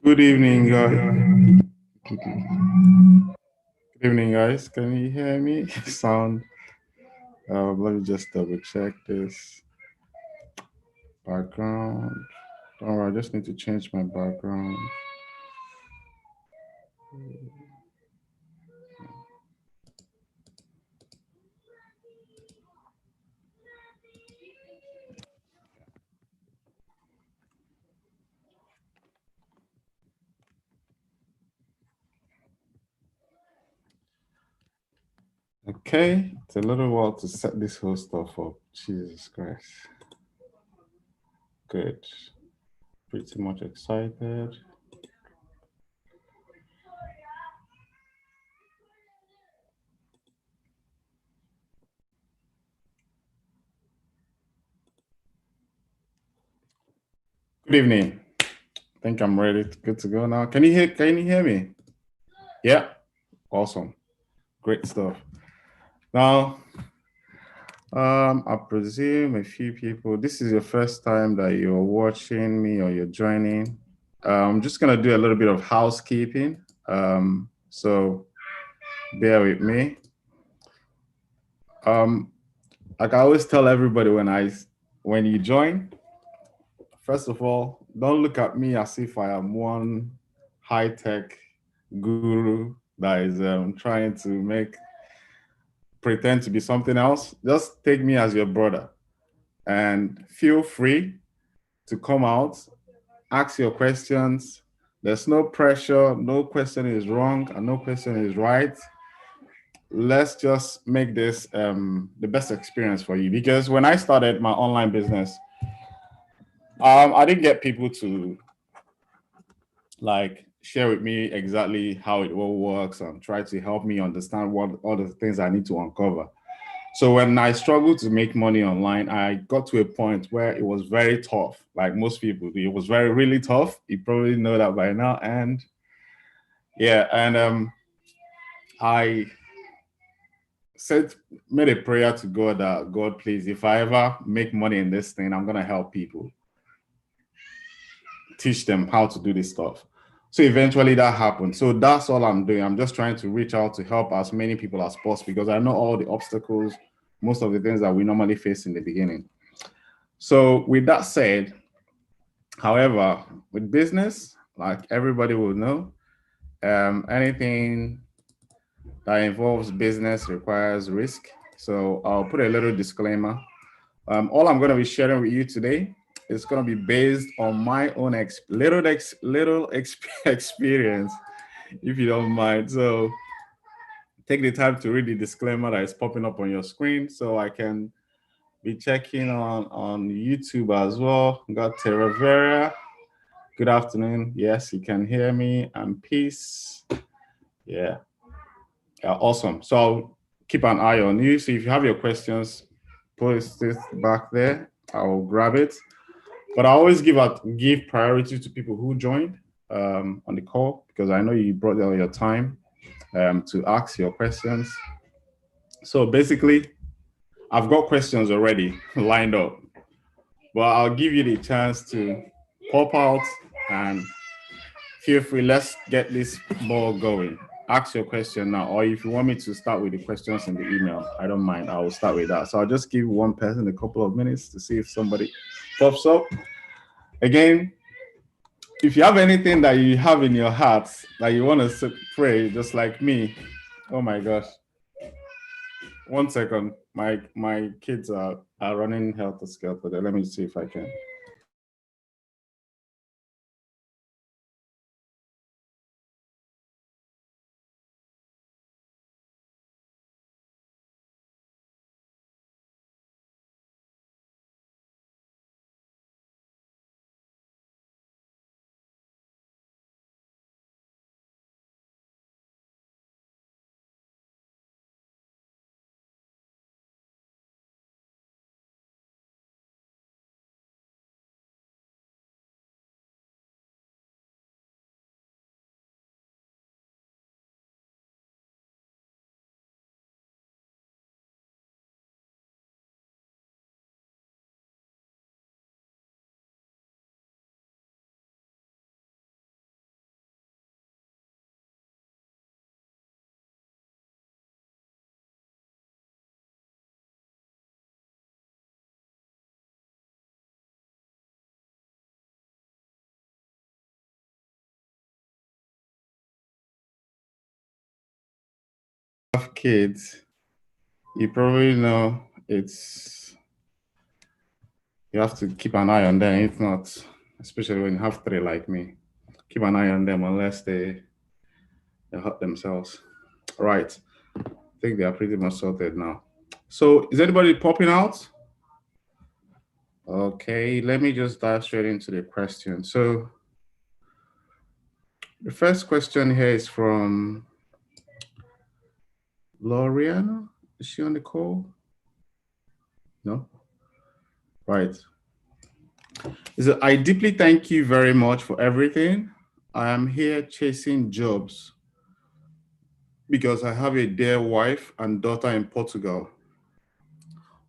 Good evening, Good evening, guys. Can you hear me? Sound. Let me just double check this background. All right, I just need to change my background. Okay, it's a little while to set this whole stuff up. Jesus Christ. Good. Pretty much excited. Good evening. I think I'm ready. Good to go now. Can you hear me? Yeah. Awesome. Great stuff. Now, I presume a few people, this is your first time that you're watching me or you're joining. I'm just gonna do a little bit of housekeeping. So bear with me. Like I always tell everybody when you join, first of all, don't look at me as if I am one high-tech guru that is trying to pretend to be something else. Just take me as your brother and feel free to come out, ask your questions. There's no pressure. No question is wrong and no question is right. Let's just make this the best experience for you. Because when I started my online business, I didn't get people to like share with me exactly how it all works and try to help me understand what all the things I need to uncover. So when I struggled to make money online, I got to a point where it was very tough. Like most people, it was really tough. You probably know that by now. And yeah, and I said, made a prayer to God that God, please, if I ever make money in this thing, I'm gonna help people, teach them how to do this stuff. So eventually that happened. So that's all I'm doing. I'm just trying to reach out to help as many people as possible because I know all the obstacles, most of the things that we normally face in the beginning. So with that said, however, with business, like everybody will know, anything that involves business requires risk. So I'll put a little disclaimer. All I'm going to be sharing with you today is going to be based on my own experience, if you don't mind. So take the time to read the disclaimer that is popping up on your screen so I can be checking on YouTube as well. Got Terravera. Good afternoon. Yes, you can hear me. And peace. Yeah. Awesome. So I'll keep an eye on you. So if you have your questions, post it back there. I'll grab it. But I always give priority to people who joined on the call because I know you brought all your time to ask your questions. So basically, I've got questions already lined up, but I'll give you the chance to pop out and feel free. Let's get this ball going. Ask your question now, or if you want me to start with the questions in the email, I don't mind. I will start with that. So I'll just give one person a couple of minutes to see if somebody pops up. Again, if you have anything that you have in your heart that you want to pray, just like me, oh my gosh. One second, my kids are running helter skelter there. Let me see if I can. have kids, you probably know you have to keep an eye on them. If not, especially when you have three like me, keep an eye on them unless they hurt themselves. Right. I think they are pretty much sorted now. So is anybody popping out? Okay, let me just dive straight into the question. So the first question here is from Loriana. Is she on the call? No? Right. Is it, I deeply thank you very much for everything. I am here chasing jobs because I have a dear wife and daughter in Portugal.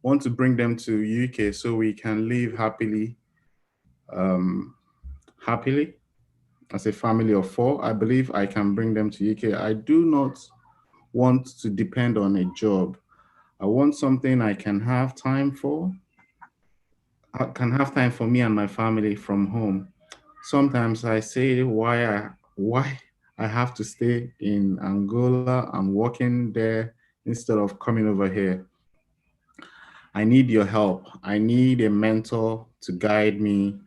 Want to bring them to UK so we can live happily. Happily as a family of four. I believe I can bring them to UK. I do not want to depend on a job. I want something I can have time for. I can have time for me and my family from home. Sometimes I say why I have to stay in Angola and working there instead of coming over here. I need your help. I need a mentor to guide me.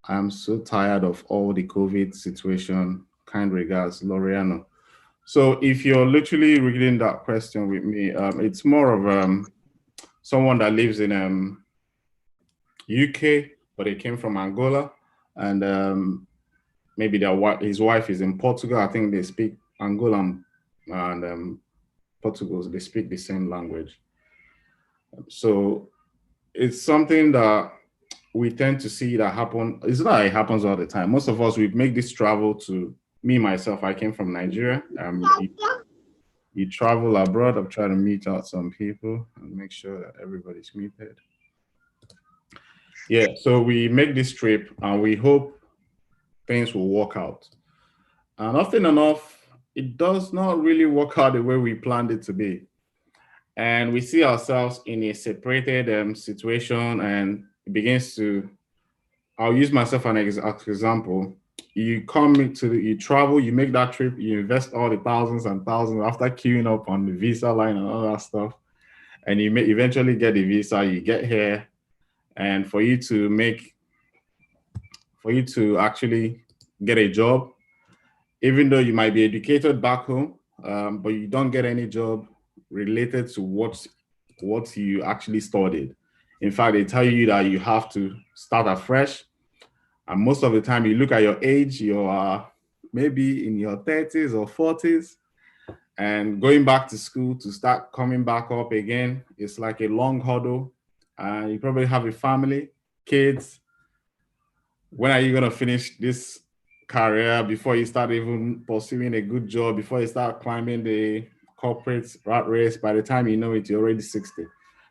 I'm so tired of all the COVID situation. Kind regards, Loriano. So if you're literally reading that question with me, it's more of someone that lives in UK, but they came from Angola, and maybe his wife is in Portugal. I think they speak Angolan and Portugal. They speak the same language. So it's something that we tend to see that happen. It's not that it happens all the time. Most of us, we make this travel to me, myself. I came from Nigeria. You travel abroad. I'm trying to meet out some people and make sure that everybody's muted. Yeah, so we make this trip and we hope things will work out. And often enough, it does not really work out the way we planned it to be. And we see ourselves in a separated situation, and it begins to, I'll use myself as an example. You travel, you make that trip, you invest all the thousands and thousands after queuing up on the visa line and all that stuff. And you may eventually get the visa, you get here, and for you to actually get a job, even though you might be educated back home, but you don't get any job related to what you actually studied. In fact, they tell you that you have to start afresh. And most of the time, you look at your age, you are maybe in your 30s or 40s, and going back to school to start coming back up again, it's like a long hurdle. You probably have a family, kids. When are you going to finish this career before you start even pursuing a good job, before you start climbing the corporate rat race? By the time you know it, you're already 60.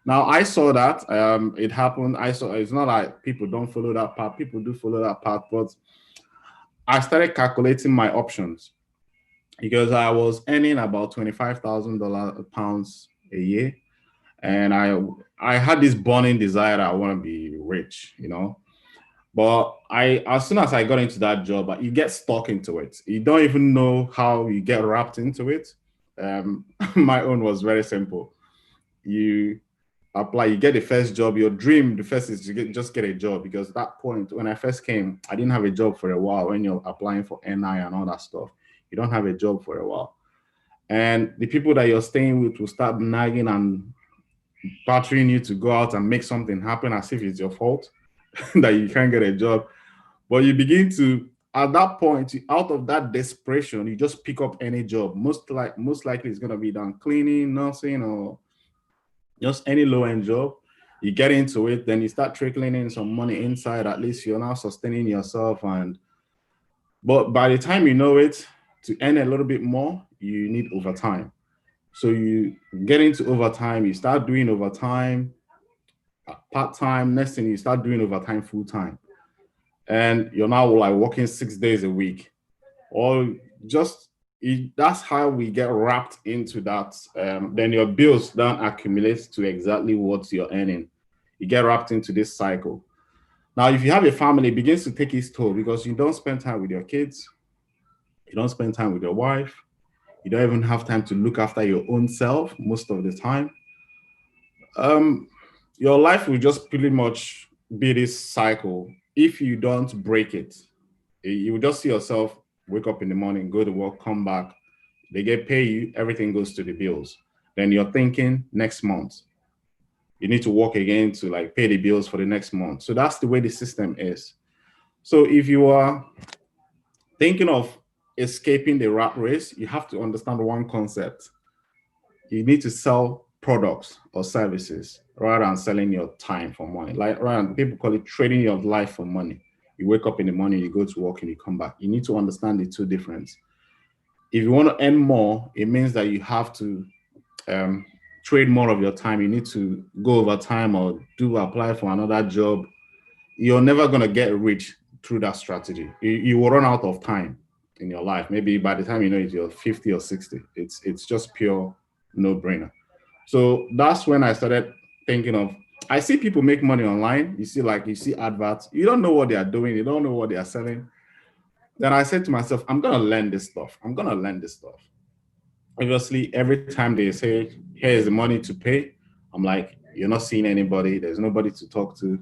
Now, I saw that. It happened. It's not like people don't follow that path. People do follow that path, but I started calculating my options because I was earning about £25,000 a year. And I had this burning desire that I want to be rich, you know. But as soon as I got into that job, you get stuck into it. You don't even know how you get wrapped into it. My own was very simple. You apply, you get the first job. Your dream, the first is to just get a job, because at that point, when I first came, I didn't have a job for a while. When you're applying for NI and all that stuff, you don't have a job for a while. And the people that you're staying with will start nagging and battering you to go out and make something happen as if it's your fault that you can't get a job. But you begin to, at that point, out of that desperation, you just pick up any job. Most likely it's going to be done cleaning, nursing, or just any low-end job. You get into it, then you start trickling in some money inside. At least you're now sustaining yourself. But by the time you know it, to earn a little bit more, you need overtime. So you get into overtime, you start doing overtime, part-time. Next thing, you start doing overtime full-time. And you're now like working 6 days a week. Or that's how we get wrapped into that. Then your bills don't accumulate to exactly what you're earning. You get wrapped into this cycle. Now, if you have a family, it begins to take its toll because you don't spend time with your kids. You don't spend time with your wife. You don't even have time to look after your own self most of the time. Your life will just pretty much be this cycle if you don't break it. You will just see yourself wake up in the morning, go to work, come back, they get pay you, everything goes to the bills. Then you're thinking next month, you need to work again to like pay the bills for the next month. So that's the way the system is. So if you are thinking of escaping the rat race, you have to understand one concept. You need to sell products or services rather than selling your time for money. Like rather than, people call it trading your life for money. You wake up in the morning, you go to work and you come back. You need to understand the two difference. If you want to earn more, it means that you have to trade more of your time. You need to go over time or apply for another job. You're never going to get rich through that strategy. You will run out of time in your life. Maybe by the time you know it, you're 50 or 60. It's just pure no-brainer. So that's when I started thinking of, I see people make money online. You see adverts. You don't know what they are doing. You don't know what they are selling. Then I said to myself, I'm going to learn this stuff. Obviously, every time they say, here's the money to pay, I'm like, you're not seeing anybody. There's nobody to talk to.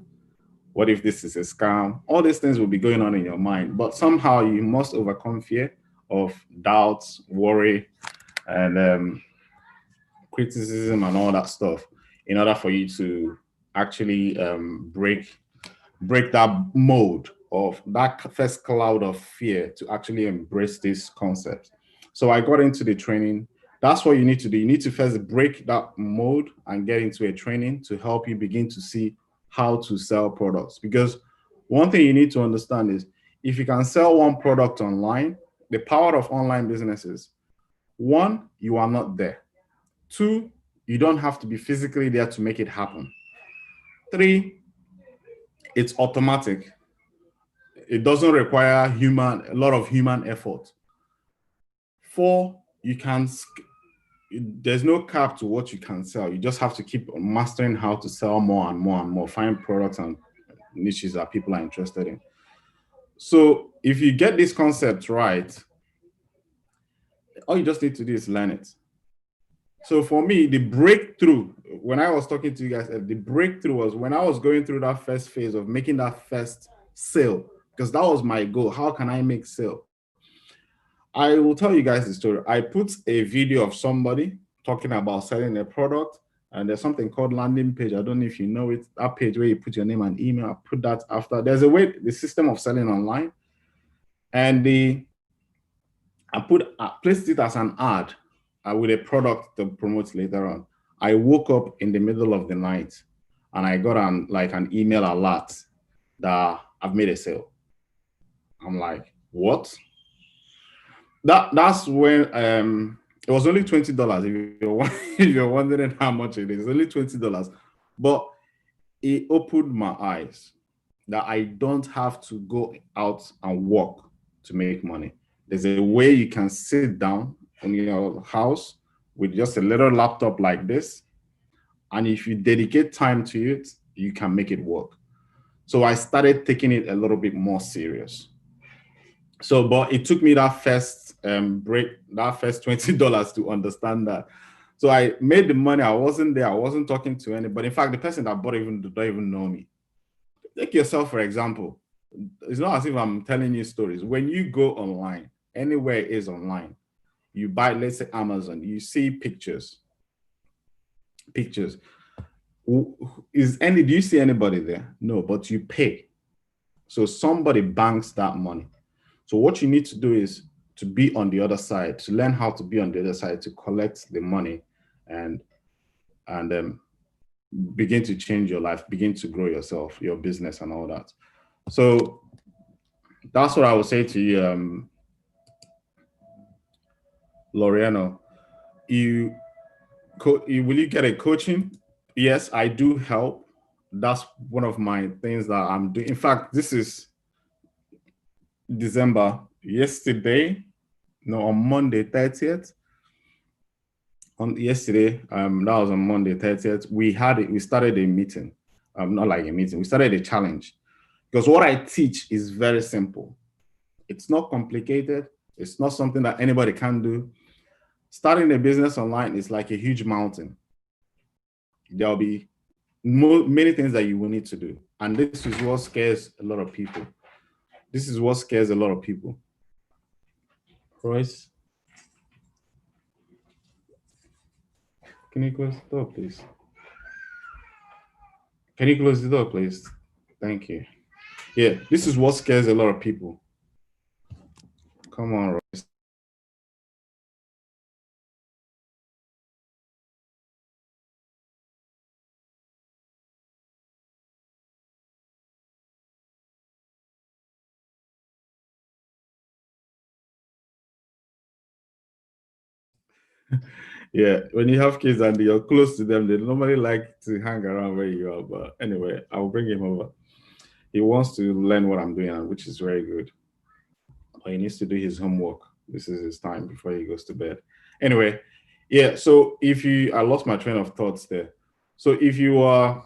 What if this is a scam? All these things will be going on in your mind. But somehow you must overcome fear of doubts, worry, and criticism and all that stuff in order for you to actually break that mode of that first cloud of fear to actually embrace this concept. So I got into the training. That's what you need to do. You need to first break that mode and get into a training to help you begin to see how to sell products. Because one thing you need to understand is if you can sell one product online, the power of online businesses, one, you are not there. Two, you don't have to be physically there to make it happen. Three, it's automatic. It doesn't require a lot of human effort. Four, there's no cap to what you can sell. You just have to keep mastering how to sell more and more and more, find products and niches that people are interested in. So if you get this concept right, all you just need to do is learn it. So for me, the breakthrough, when I was talking to you guys, the breakthrough was when I was going through that first phase of making that first sale, because that was my goal. How can I make sale? I will tell you guys the story. I put a video of somebody talking about selling a product, and there's something called landing page. I don't know if you know it. That page where you put your name and email, I put that after. There's a way, the system of selling online, and I placed it as an ad with a product to promote later on. I woke up in the middle of the night and I got an email alert that I've made a sale. I'm like, what? That's when it was only $20. If you're wondering how much it is, only $20. But it opened my eyes that I don't have to go out and work to make money. There's a way you can sit down in your house with just a little laptop like this. And if you dedicate time to it, you can make it work. So I started taking it a little bit more serious. So, but it took me that first $20 to understand that. So I made the money. I wasn't there. I wasn't talking to anybody. In fact, the person that bought it don't even know me. Take yourself, for example. It's not as if I'm telling you stories. When you go online, anywhere it is online, you buy, let's say Amazon, you see pictures. Do you see anybody there? No, but you pay. So somebody banks that money. So what you need to do is to be on the other side, to learn how to be on the other side, to collect the money and begin to change your life, begin to grow yourself, your business and all that. So that's what I would say to you, Loriano. Will you get a coaching? Yes, I do help. That's one of my things that I'm doing. In fact, this is December. On Monday 30th. That was on Monday 30th. We started a meeting. Not like a meeting. We started a challenge. Because what I teach is very simple. It's not complicated. It's not something that anybody can do. starting a business online is like a huge mountain. There'll be many things that you will need to do. And this is what scares a lot of people. This is what scares a lot of people. Royce, can you close the door, please? Can you close the door, please? Thank you. Yeah, this is what scares a lot of people. Come on, Royce. Yeah, when you have kids and you're close to them, they normally like to hang around where you are. But anyway, I'll bring him over. He wants to learn what I'm doing, which is very good. But he needs to do his homework. This is his time before he goes to bed. Anyway, yeah. So I lost my train of thoughts there. So if you are,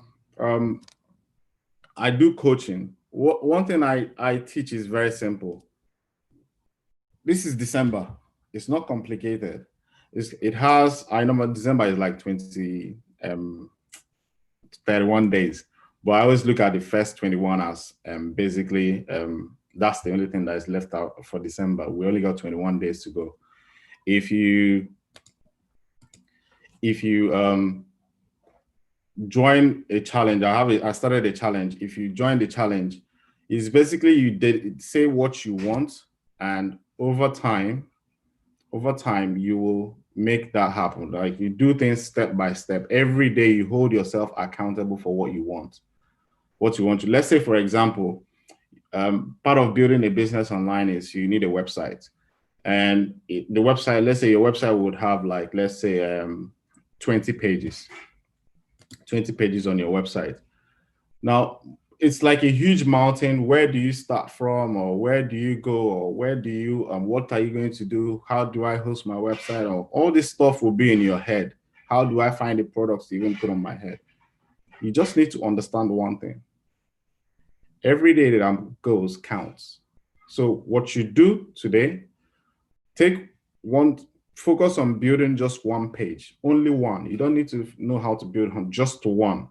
I do coaching. One thing I teach is very simple. This is December. It's not complicated. I know December is like 31 days, but I always look at the first 21 as basically that's the only thing that is left out for December. We only got 21 days to go. If you join a challenge, I started a challenge. If you join the challenge, it's basically you say what you want, and over time you will make that happen. Like you do things step by step. Every day you hold yourself accountable for what you want. Let's say, for example, part of building a business online is you need a website. And the website, let's say your website would have like, let's say 20 pages on your website. Now, it's like a huge mountain. Where do you start from, or where do you go, or where do you, what are you going to do? How do I host my website? Or all this stuff will be in your head. How do I find the products to even put on my head? You just need to understand one thing. Every day that goes counts. So what you do today, focus on building just one page, only one. You don't need to know how to build just one.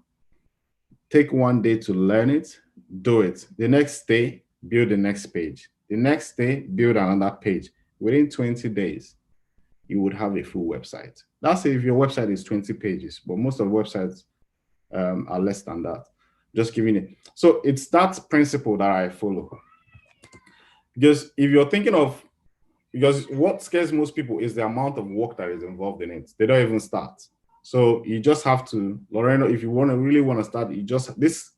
Take one day to learn it, do it. The next day, build the next page. The next day, build another page. Within 20 days, you would have a full website. That's if your website is 20 pages, but most of websites are less than that. Just giving it. So it's that principle that I follow. Because if you're thinking of, because what scares most people is the amount of work that is involved in it. They don't even start. So you just have to, Lorena, if you really want to start, this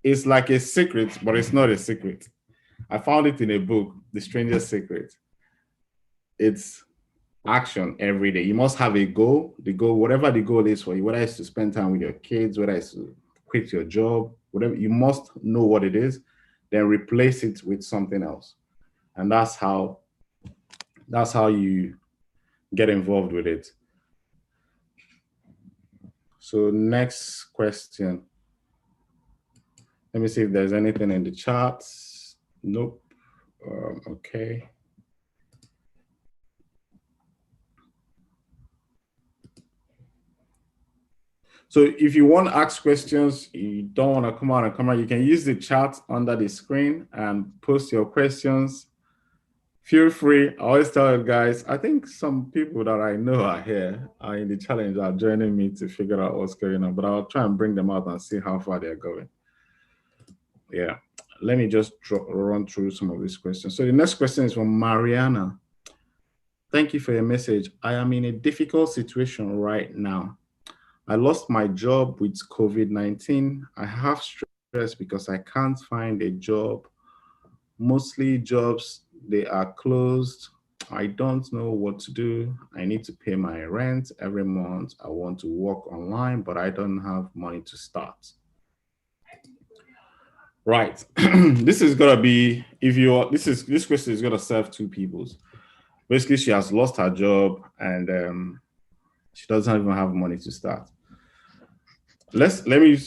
is like a secret, but it's not a secret. I found it in a book, The Strangest Secret. It's action every day. You must have a goal. Whatever the goal is for you, whether it's to spend time with your kids, whether it's to quit your job, whatever, you must know what it is, then replace it with something else. And that's how you get involved with it. So next question. Let me see if there's anything in the charts. Nope. Okay. So if you want to ask questions, you don't want to come out and camera, you can use the chat under the screen and post your questions. Feel free. I always tell you guys, I think some people that I know are here are in the challenge, are joining me to figure out what's going on, but I'll try and bring them out and see how far they're going. Yeah. Let me just run through some of these questions. So the next question is from Mariana. Thank you for your message. I am in a difficult situation right now. I lost my job with COVID-19. I have stress because I can't find a job. Mostly jobs, they are closed. I don't know what to do. I need to pay my rent every month. I want to work online, but I don't have money to start. Right. This is gonna be, this question is gonna serve two peoples. Basically, she has lost her job and she doesn't even have money to start. Let me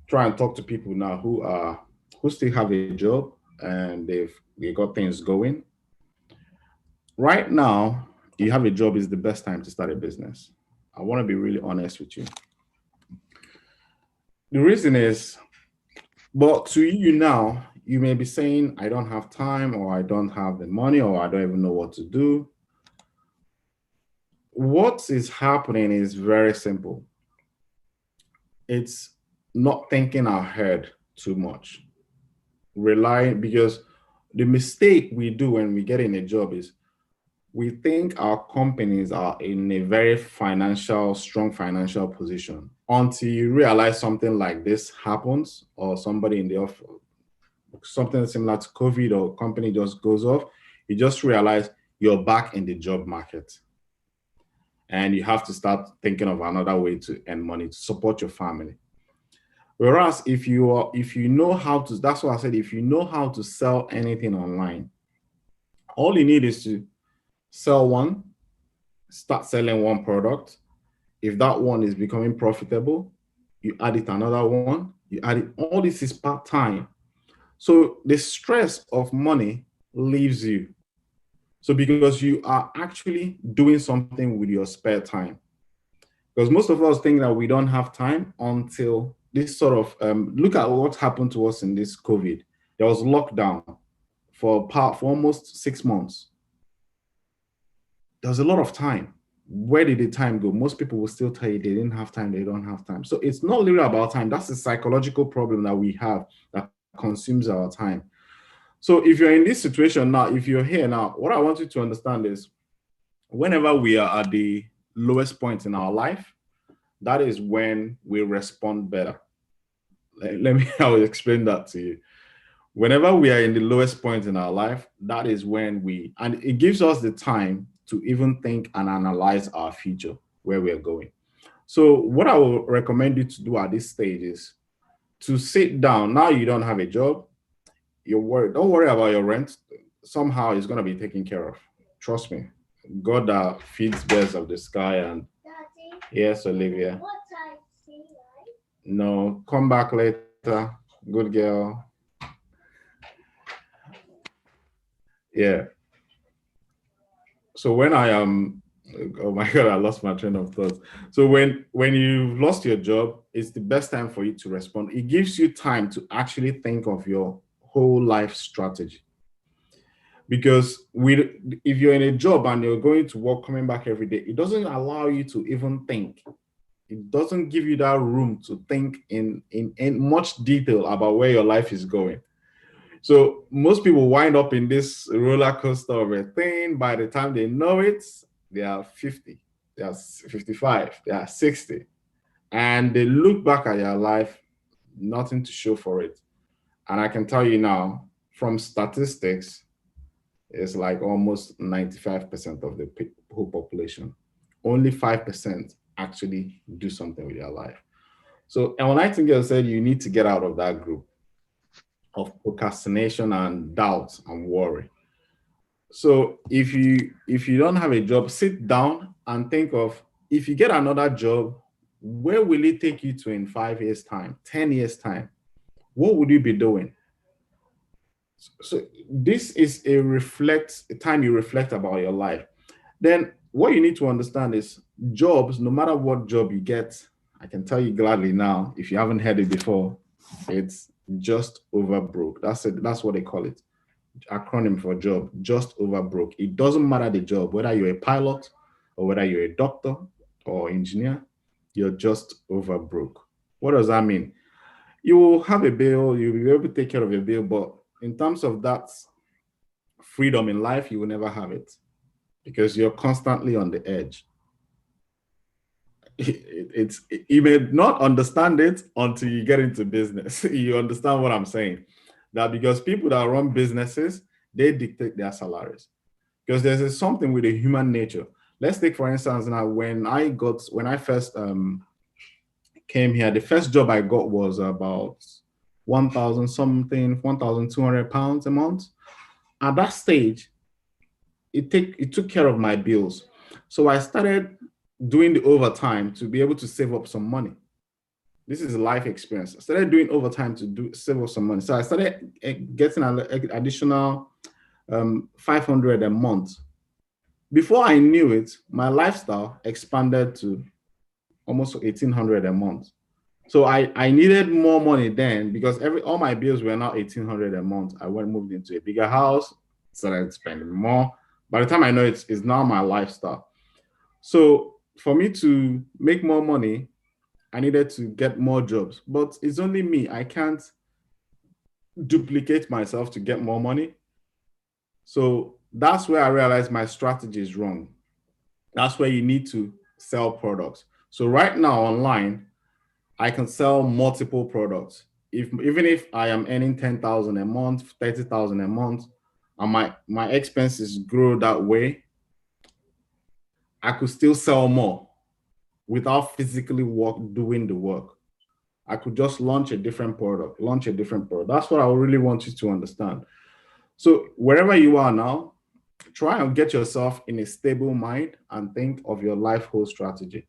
try and talk to people now who still have a job and they got things going. Right now, you have a job, is the best time to start a business. I want to be really honest with you. The reason is, but to you now, you may be saying, I don't have time, or I don't have the money, or I don't even know what to do. What is happening is very simple. It's not thinking ahead too much. Relying, because the mistake we do when we get in a job is we think our companies are in a very strong financial position until you realize something like this happens, or somebody in the office, something similar to COVID, or company just goes off. You just realize you're back in the job market, and you have to start thinking of another way to earn money to support your family. Whereas if you know how to, that's why I said, if you know how to sell anything online, all you need is to sell one, start selling one product. If that one is becoming profitable, you add it another one, you add it. All this is part-time. So the stress of money leaves you. So because you are actually doing something with your spare time. Because most of us think that we don't have time until this sort of, look at what happened to us in this COVID. There was lockdown for almost 6 months. There was a lot of time. Where did the time go? Most people will still tell you they didn't have time, they don't have time. So it's not really about time. That's a psychological problem that we have that consumes our time. So if you're in this situation now, if you're here now, what I want you to understand is whenever we are at the lowest point in our life, that is when we respond better. Let me, I will explain that to you. Whenever we are in the lowest point in our life, that is when and it gives us the time to even think and analyze our future, where we're going. So what I will recommend you to do at this stage is to sit down. Now you don't have a job, don't worry about your rent. Somehow it's going to be taken care of. Trust me. God that feeds birds of the sky. And Daddy, yes, Olivia. what I see, right? No, come back later. Good girl. Yeah. So when I am, oh my God, I lost my train of thought. So when you've lost your job, it's the best time for you to respond. It gives you time to actually think of your whole life strategy. Because if you're in a job and you're going to work, coming back every day, it doesn't allow you to even think. It doesn't give you that room to think in much detail about where your life is going. So most people wind up in this roller coaster of a thing. By the time they know it, they are 50, they are 55, they are 60. And they look back at their life, nothing to show for it. And I can tell you now, from statistics, it's like almost 95% of the whole population. Only 5% actually do something with their life. So, and when Nightingale said you need to get out of that group of procrastination and doubt and worry. So if you don't have a job, sit down and think of, if you get another job, where will it take you to in 5 years time, 10 years time? What would you be doing? So this is a time you reflect about your life. Then what you need to understand is jobs, no matter what job you get, I can tell you gladly now, if you haven't heard it before, it's just over broke. That's it. That's what they call it. Acronym for job, just over broke. It doesn't matter the job, whether you're a pilot or whether you're a doctor or engineer, you're just over broke. What does that mean? You will have a bill, you'll be able to take care of your bill, but in terms of that freedom in life, you will never have it because you're constantly on the edge. You may not understand it until you get into business. You understand what I'm saying? That because people that run businesses, they dictate their salaries. Because there's something with the human nature. Let's take for instance now, when I first came here, the first job I got was about 1,000 something, 1,200 pounds a month. At that stage, it took care of my bills. So I started doing the overtime to be able to save up some money. This is a life experience. I started doing overtime to save up some money. So I started getting an additional 500 a month. Before I knew it, my lifestyle expanded to almost 1,800 a month. So I needed more money then because all my bills were now 1,800 a month. I went moved into a bigger house, started spending more. By the time I know it's now my lifestyle. So for me to make more money, I needed to get more jobs. But it's only me. I can't duplicate myself to get more money. So that's where I realized my strategy is wrong. That's where you need to sell products. So right now online, I can sell multiple products. Even if I am earning 10,000 a month, 30,000 a month, and my expenses grow that way, I could still sell more without physically doing the work. I could just launch a different product, launch a different product. That's what I really want you to understand. So wherever you are now, try and get yourself in a stable mind and think of your life whole strategy.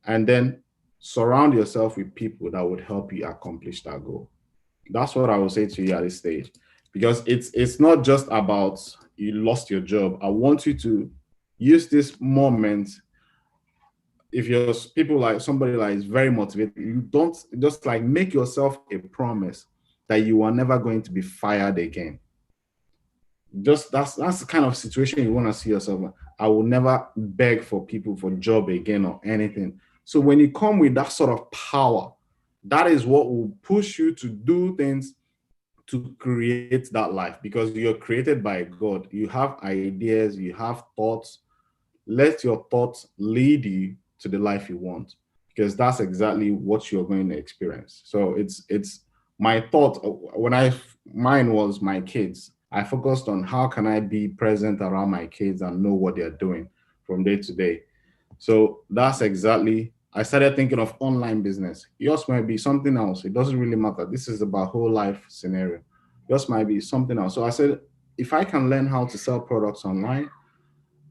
And then surround yourself with people that would help you accomplish that goal. That's what I would say to you at this stage. Because it's not just about you lost your job. I want you to use this moment. If you're people like somebody like is very motivated, you don't just like make yourself a promise that you are never going to be fired again. Just that's the kind of situation you want to see yourself in. I will never beg for people for job again or anything. So when you come with that sort of power, that is what will push you to do things to create that life because you're created by God. You have ideas, you have thoughts. Let your thoughts lead you to the life you want because that's exactly what you're going to experience. So it's my thought when I mine was my kids. I focused on how can I be present around my kids and know what they're doing from day to day. So that's exactly I started thinking of online business. Yours might be something else. It doesn't really matter. This is about whole life scenario. Yours might be something else. So I said, if I can learn how to sell products online,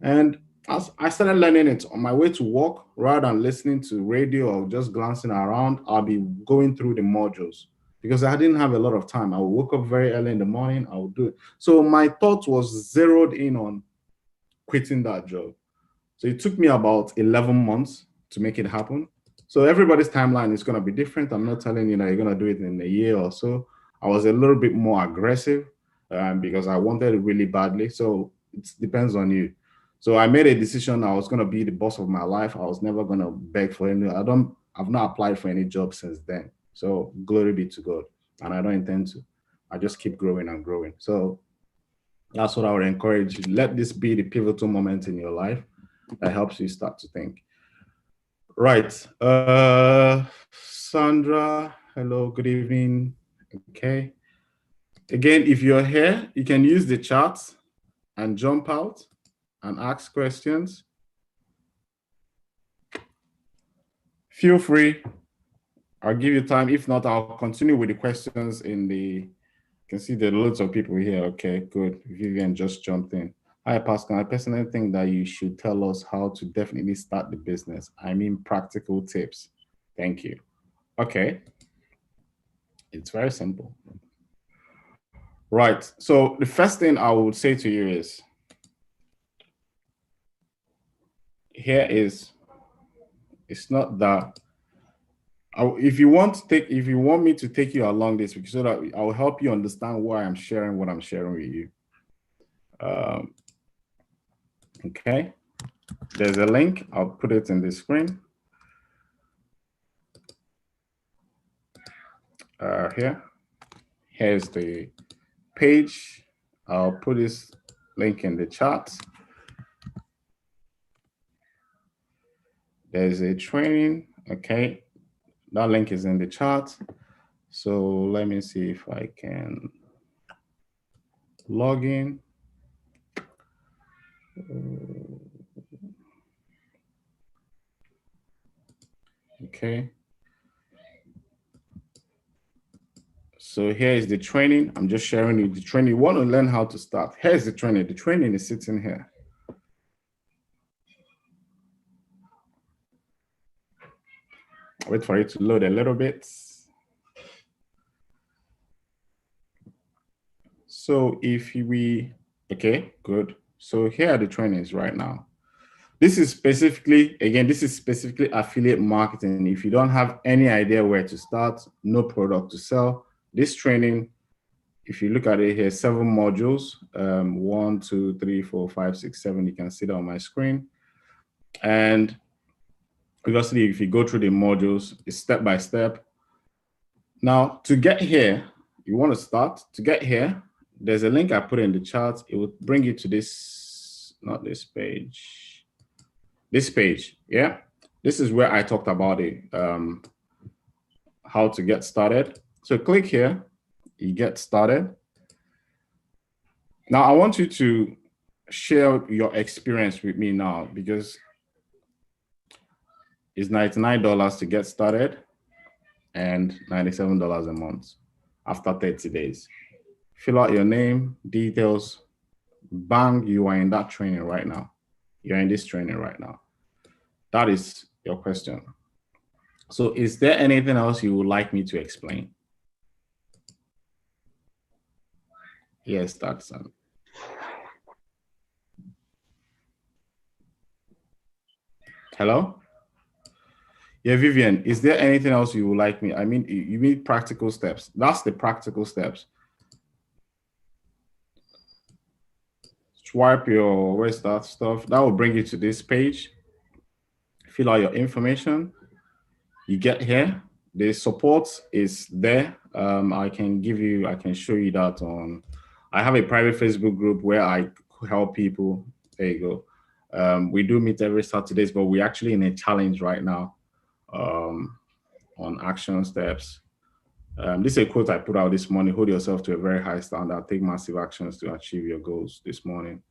and as I started learning it on my way to work, rather than listening to radio or just glancing around, I'll be going through the modules because I didn't have a lot of time. I would wake up very early in the morning. I would do it. So my thought was zeroed in on quitting that job. So it took me about 11 months to make it happen. So everybody's timeline is going to be different. I'm not telling you that you're going to do it in a year or so. I was a little bit more aggressive because I wanted it really badly. So it depends on you. So I made a decision. I was going to be the boss of my life. I was never going to beg for any. I've not applied for any job since then. So glory be to God. And I don't intend to. I just keep growing and growing. So that's what I would encourage you. Let this be the pivotal moment in your life that helps you start to think. Right. Sandra, hello, good evening. Okay. Again, if you're here, you can use the chat and jump out and ask questions. Feel free. I'll give you time. If not, I'll continue with the questions in the. You can see there are loads of people here. Okay, good. Vivian just jumped in. Hi, Pascal. I personally think that you should tell us how to definitely start the business. I mean, practical tips. Thank you. Okay. It's very simple. Right. So the first thing I would say to you is here is it's not that if you want me to take you along this so that I'll help you understand why I'm sharing what I'm sharing with you. Okay. There's a link. I'll put it in the screen. Here. Here's the page. I'll put this link in the chat. There's a training. Okay. That link is in the chat. So let me see if I can log in. Okay. So here is the training. I'm just sharing you the training. You want to learn how to start. Here's the training. The training is sitting here. Wait for it to load a little bit. So if we, okay, good. So here are the trainings right now. This is specifically, again, this is specifically affiliate marketing. If you don't have any idea where to start, no product to sell, this training, if you look at it here, 7 modules, 1, 2, 3, 4, 5, 6, 7, you can see that on my screen. And obviously, if you go through the modules, it's step by step. Now, to get here, you want to start. To get here, there's a link I put in the chat. It will bring you to this, not this page, this page, yeah? This is where I talked about it, how to get started. So click here, you get started. Now, I want you to share your experience with me now, because it's $99 to get started and $97 a month after 30 days. Fill out your name, details, bang, you are in that training right now. You're in this training right now. That is your question. So is there anything else you would like me to explain? Yes, that's hello? Yeah, Vivian, is there anything else you would like me? I mean, you mean practical steps. That's the practical steps. Swipe your where's that stuff. That will bring you to this page. Fill out your information. You get here. The support is there. I can show you that on, I have a private Facebook group where I help people. There you go. We do meet every Saturdays, but we're actually in a challenge right now on action steps. This is a quote I put out this morning: hold yourself to a very high standard, take massive actions to achieve your goals this morning.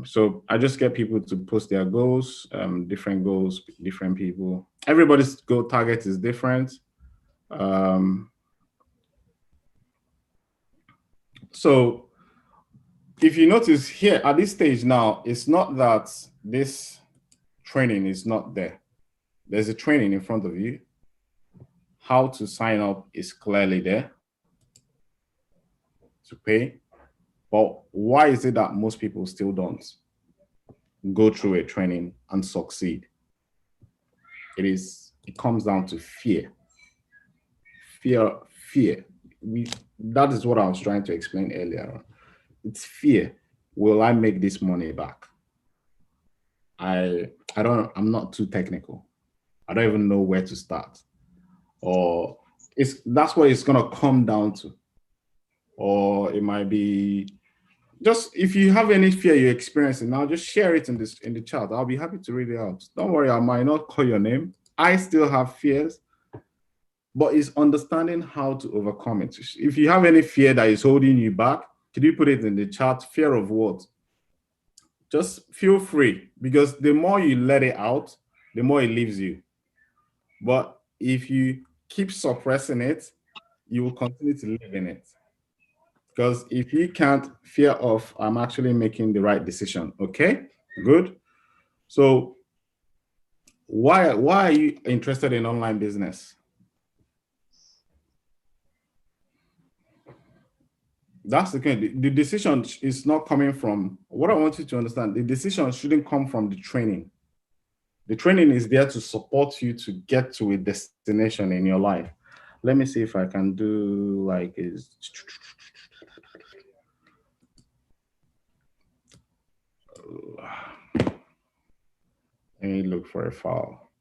So I just get people to post their goals, different people. Everybody's goal target is different. So if you notice here at this stage now, it's not that this training is not there. There's a training in front of you. How to sign up is clearly there to pay. But why is it that most people still don't go through a training and succeed? It comes down to fear. Fear. That is what I was trying to explain earlier. It's fear. Will I make this money back? I'm not too technical. I don't even know where to start. Or that's what it's gonna come down to. Or it might be just, if you have any fear you're experiencing now, just share it in the chat. I'll be happy to read it out. Don't worry, I might not call your name. I still have fears, but it's understanding how to overcome it. If you have any fear that is holding you back, could you put it in the chat? Fear of what? Just feel free, because the more you let it out, the more it leaves you. But if you keep suppressing it, you will continue to live in it. Because if you can't, fear of, I'm actually making the right decision. Okay, good. So why are you interested in online business? That's the thing. The decision is not coming from, what I want you to understand, the decision shouldn't come from the training. The training is there to support you to get to a destination in your life. Let me see if I can do like is. Let me look for a file.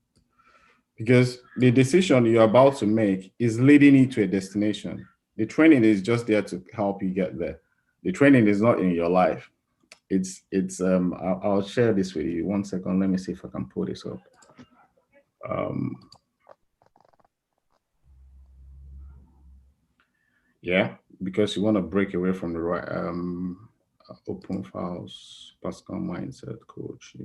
Because the decision you're about to make is leading you to a destination. The training is just there to help you get there. The training is not in your life. I'll share this with you. 1 second. Let me see if I can pull this up. Yeah, because you want to break away from the right open files, Pascal mindset coach.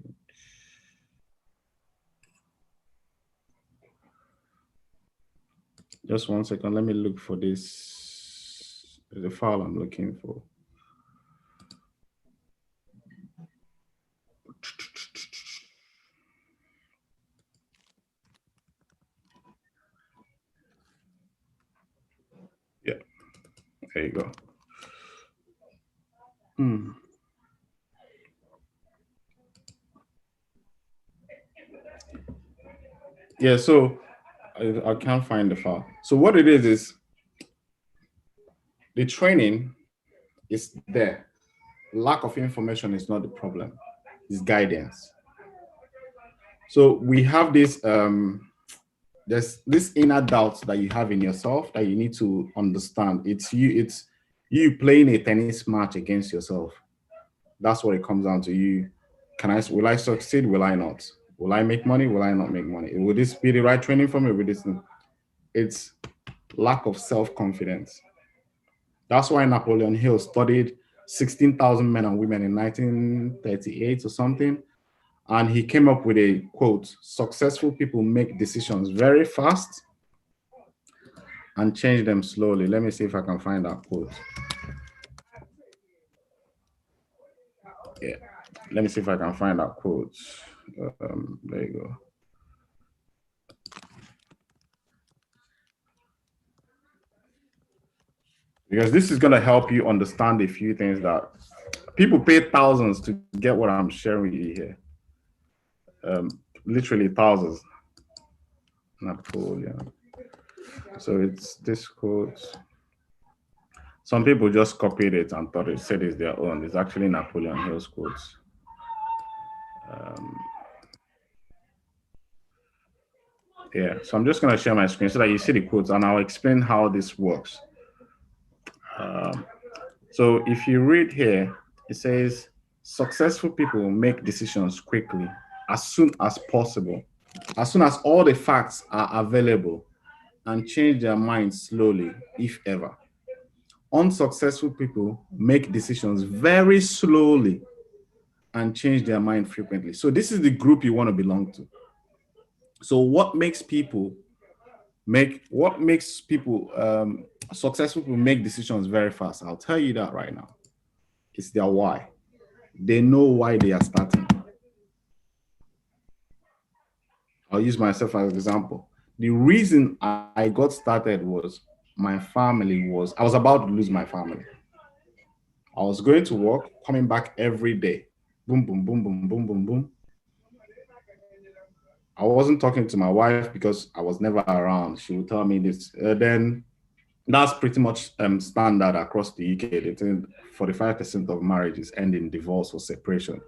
Just 1 second. Let me look for this. The file I'm looking for. Yeah, there you go. Yeah, so I can't find the file. So what it is the training is there. Lack of information is not the problem. It's guidance. So we have this there's this inner doubt that you have in yourself that you need to understand. It's you playing a tennis match against yourself. That's what it comes down to. Will I succeed? Will I not? Will I make money? Will I not make money? Will this be the right training for me? Will this? It's lack of self-confidence. That's why Napoleon Hill studied 16,000 men and women in 1938 or something. And he came up with a quote: successful people make decisions very fast and change them slowly. Let me see if I can find that quote. Yeah. Let me see if I can find that quote. There you go. Because this is going to help you understand a few things that people pay thousands to get what I'm sharing with you here. Literally thousands. Napoleon. So it's this quote. Some people just copied it and thought it said it's their own. It's actually Napoleon Hill's quotes. Yeah, so I'm just going to share my screen so that you see the quotes and I'll explain how this works. So if you read here, it says successful people make decisions quickly, as soon as possible, as soon as all the facts are available, and change their minds slowly, if ever. Unsuccessful people make decisions very slowly and change their mind frequently. So this is the group you want to belong to. So what makes people successful people make decisions very fast? I'll tell you that right now. It's their why. They know why they are starting. I'll use myself as an example. The reason I got started was I was about to lose my family. I was going to work, coming back every day. Boom, boom, boom, boom, boom, boom, boom. I wasn't talking to my wife because I was never around. She would tell me this. Then that's pretty much standard across the UK. They think 45% of marriages end in divorce or separation.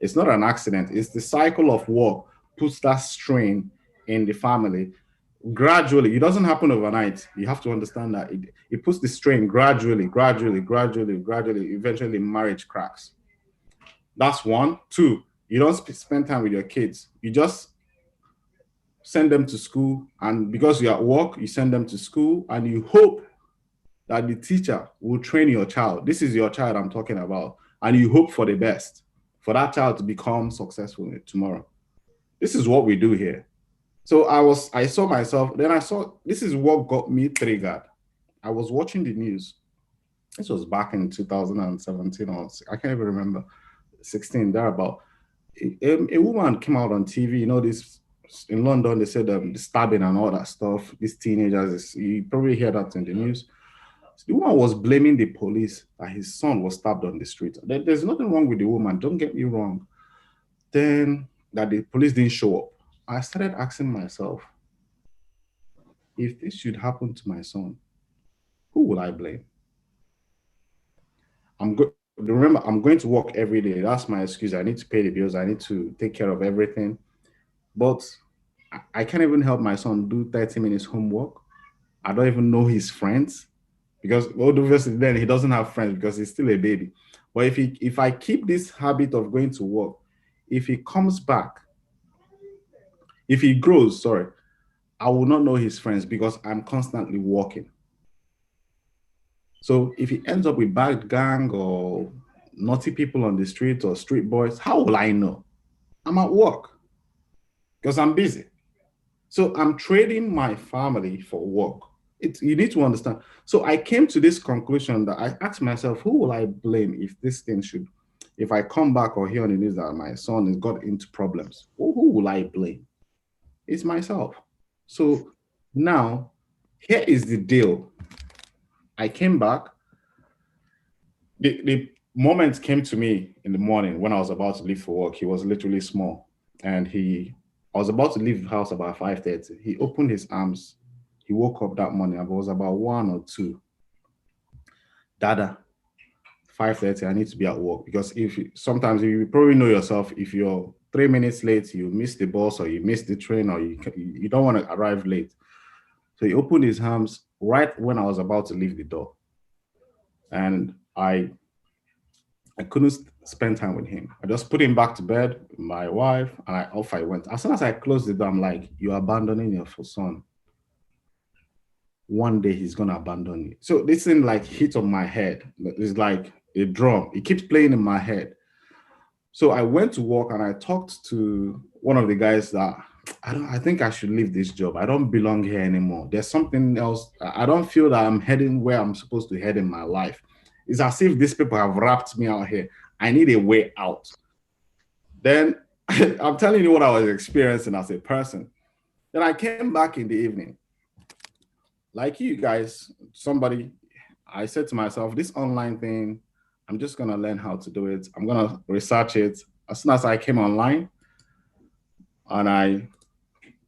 It's not an accident. It's the cycle of work puts that strain in the family gradually. It doesn't happen overnight. You have to understand that it puts the strain gradually, gradually, gradually, gradually. Eventually, marriage cracks. That's one. Two, you don't spend time with your kids. You just send them to school, and because you're at work, you send them to school, and you hope that the teacher will train your child. This is your child I'm talking about. And you hope for the best, for that child to become successful tomorrow. This is what we do here. So I saw myself, then I saw, this is what got me triggered. I was watching the news. This was back in 2017 or I can't even remember, 16, thereabout. A woman came out on TV, this in London, they said the stabbing and all that stuff. These teenagers, you probably hear that in the news. The woman was blaming the police that his son was stabbed on the street. There's nothing wrong with the woman, don't get me wrong. Then that the police didn't show up. I started asking myself, if this should happen to my son, who will I blame? Remember, I'm going to work every day. That's my excuse. I need to pay the bills. I need to take care of everything. But I can't even help my son do 30 minutes homework. I don't even know his friends. Because obviously then he doesn't have friends because he's still a baby. But if I keep this habit of going to work, if he comes back, if he grows, sorry, I will not know his friends because I'm constantly working. So if he ends up with bad gang or naughty people on the street or street boys, how will I know? I'm at work because I'm busy. So I'm trading my family for work. You need to understand. So I came to this conclusion that I asked myself, who will I blame if I come back or hear on the news that my son has got into problems, who will I blame? It's myself. So now, here is the deal. I came back. The moment came to me in the morning when I was about to leave for work. He was literally small, and he I was about to leave the house about 5:30. He opened his arms. He woke up that morning. It was about 1 or 2. Dada, 5:30. I need to be at work because sometimes you probably know yourself. If you're 3 minutes late, you miss the bus or you miss the train or you don't want to arrive late. So he opened his arms right when I was about to leave the door, and I couldn't spend time with him. I just put him back to bed, my wife, and off I went. As soon as I closed the door, I'm like, "You're abandoning your son. One day he's gonna abandon you." So this thing like hit on my head. It's like a drum. It keeps playing in my head. So I went to work and I talked to one of the guys that I think I should leave this job. I don't belong here anymore. There's something else. I don't feel that I'm heading where I'm supposed to head in my life. It's as if these people have wrapped me out here. I need a way out. Then I'm telling you what I was experiencing as a person. Then I came back in the evening. Like you guys, I said to myself, this online thing, I'm just going to learn how to do it. I'm going to research it. As soon as I came online and I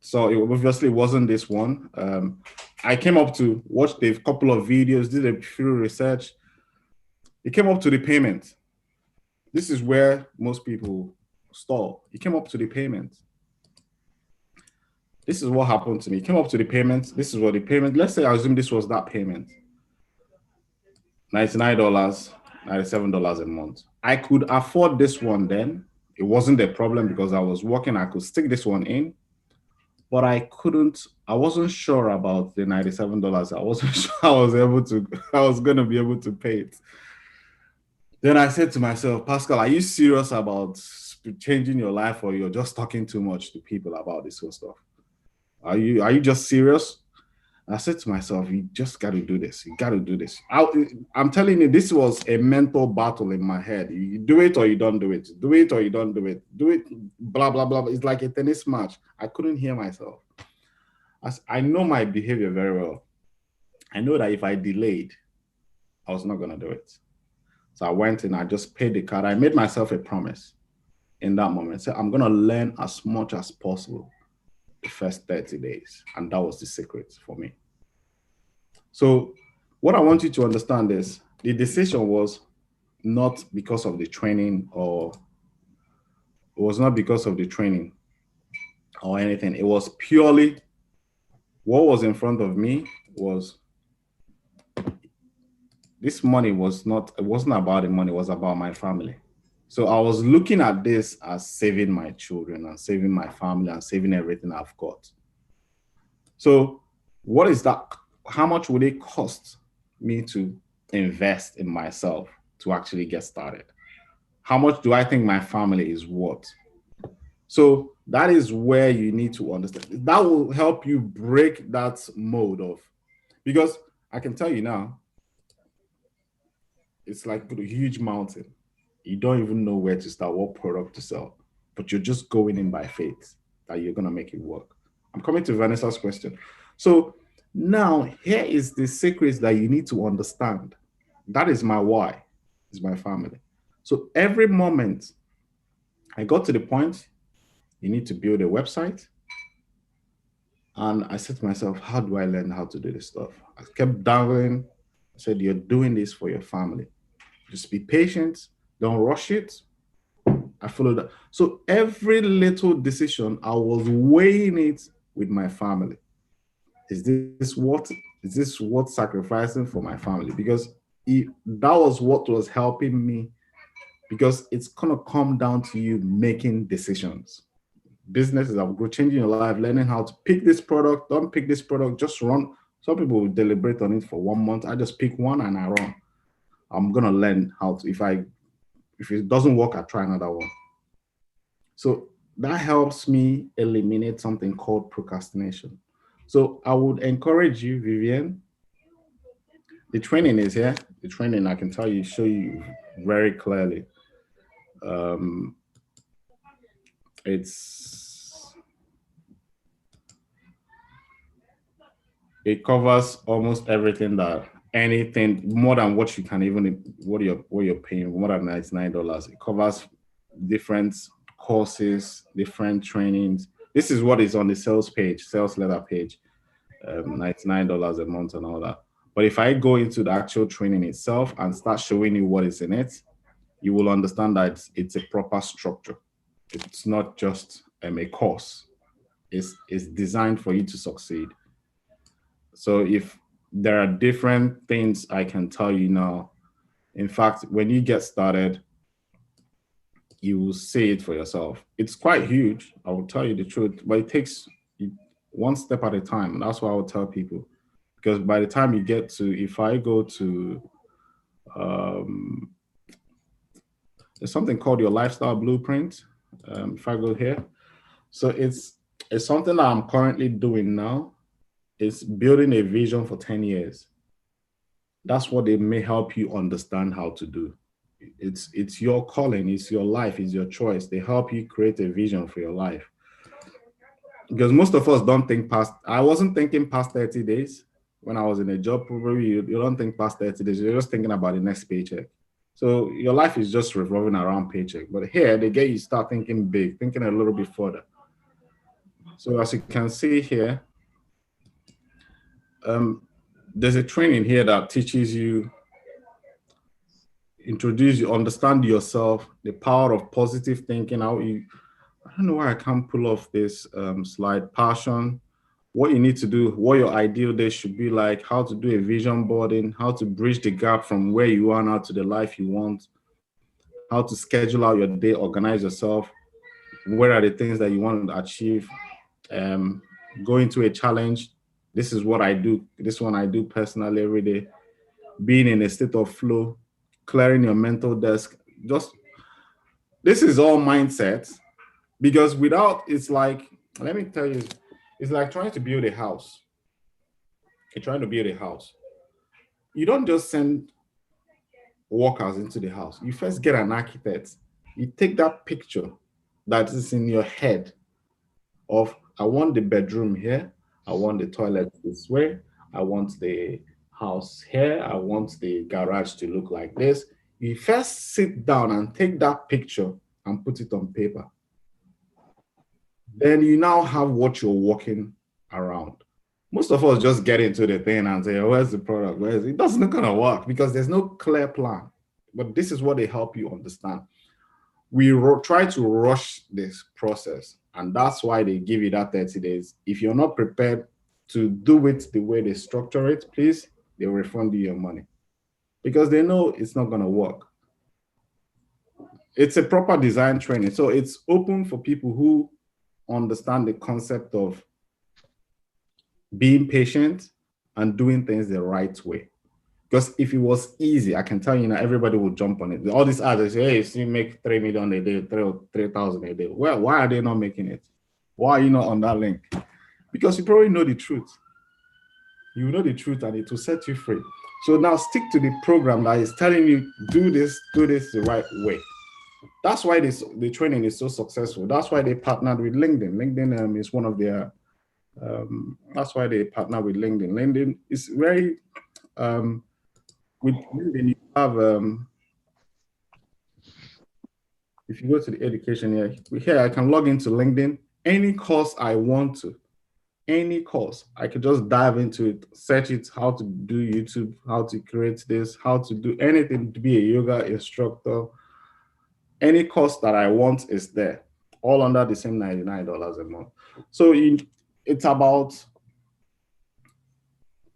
saw it obviously wasn't this one. I came up to watch a couple of videos, did a few research. It came up to the payment. This is where most people stall. It came up to the payment. This is what happened to me. It came up to the payment. This is what the payment, let's say I assume this was that payment. $99, $97 a month. I could afford this one then. It wasn't a problem because I was working. I could stick this one in, but I wasn't sure about the $97. I wasn't sure I was going to be able to pay it. Then I said to myself, Pascal, are you serious about changing your life, or you're just talking too much to people about this whole stuff? Are you just serious? I said to myself, you just got to do this. You got to do this. I'm telling you, this was a mental battle in my head. You do it or you don't do it. Do it or you don't do it. Do it, blah, blah, blah. It's like a tennis match. I couldn't hear myself. I know my behavior very well. I know that if I delayed, I was not going to do it. So I went and I just paid the card. I made myself a promise in that moment. So I'm going to learn as much as possible the first 30 days. And that was the secret for me. So what I want you to understand is the decision was not because of the training, or it was not because of the training or anything. It was purely what was in front of me was this money it wasn't about the money, it was about my family. So I was looking at this as saving my children and saving my family and saving everything I've got. So what is that? How much would it cost me to invest in myself to actually get started? How much do I think my family is worth? So that is where you need to understand. That will help you break that mode of, because I can tell you now, it's like a huge mountain. You don't even know where to start, what product to sell, but you're just going in by faith that you're going to make it work. I'm coming to Vanessa's question. So now here is the secrets that you need to understand. That is my why, is my family. So every moment I got to the point, you need to build a website. And I said to myself, how do I learn how to do this stuff? I kept dangling. I said, you're doing this for your family. Just be patient. Don't rush it. I followed that. So every little decision, I was weighing it with my family. Is this worth sacrificing for my family? Because that was what was helping me, because it's gonna come down to you making decisions. Businesses are changing your life, learning how to pick this product, don't pick this product, just run. Some people will deliberate on it for 1 month. I just pick one and I run. I'm gonna learn how to, if it doesn't work, I try another one. So that helps me eliminate something called procrastination. So I would encourage you, Vivian. The training is here. The training, I can show you very clearly. It covers almost everything, anything more than what you can even what you're paying, more than $99. It covers different courses, different trainings, This is what is on the sales page, sales letter page, $99 a month and all that. But if I go into the actual training itself and start showing you what is in it, you will understand that it's a proper structure. It's not just a course. It's designed for you to succeed. So if there are different things I can tell you now, in fact, when you get started, you will see it for yourself. It's quite huge, I will tell you the truth, but it takes one step at a time. And that's what I would tell people. Because by the time you get to, if I go to, um, there's something called your lifestyle blueprint. If I go here, so it's something that I'm currently doing now. It's building a vision for 10 years. That's what they may help you understand how to do. It's your calling, it's your life, it's your choice. They help you create a vision for your life. Because most of us don't think past, I wasn't thinking past 30 days when I was in a job. Probably you don't think past 30 days, you're just thinking about the next paycheck. So your life is just revolving around paycheck. But here they get you start thinking big, thinking a little bit further. So as you can see here, there's a training here that teaches you, introduce you, understand yourself, the power of positive thinking, how you, I don't know why I can't pull off this slide, passion, what you need to do, what your ideal day should be like, how to do a vision boarding, how to bridge the gap from where you are now to the life you want, how to schedule out your day, organize yourself, where are the things that you want to achieve, go into a challenge. This is what I do. This one I do personally every day. Being in a state of flow, clearing your mental desk. Just this is all mindset because without it's like, let me tell you, it's like trying to build a house. You're trying to build a house. You don't just send workers into the house. You first get an architect. You take that picture that is in your head of I want the bedroom here, I want the toilet this way, I want the house here, I want the garage to look like this. You first sit down and take that picture and put it on paper. Then you now have what you're walking around. Most of us just get into the thing and say, oh, where's the product? Where's it? It doesn't gonna work because there's no clear plan. But this is what they help you understand. We try to rush this process, and that's why they give you that 30 days. If you're not prepared to do it the way they structure it, please, they'll refund you your money because they know it's not going to work. It's a proper design training. So it's open for people who understand the concept of being patient and doing things the right way. Because if it was easy, I can tell you now, everybody would jump on it. All these ads, they say, hey, so you make 3 million a day, 3,000 a day. Well, why are they not making it? Why are you not on that link? Because you probably know the truth. You know the truth and it will set you free. So now stick to the program that is telling you, do this the right way. That's why the training is so successful. That's why they partnered with LinkedIn. LinkedIn is one of their, that's why they partner with LinkedIn. LinkedIn is very, with LinkedIn, you have, if you go to the education here I can log into LinkedIn, any course I want to, any course, I could just dive into it, search it, how to do YouTube, how to create this, how to do anything to be a yoga instructor. Any course that I want is there, all under the same $99 a month. So it's about,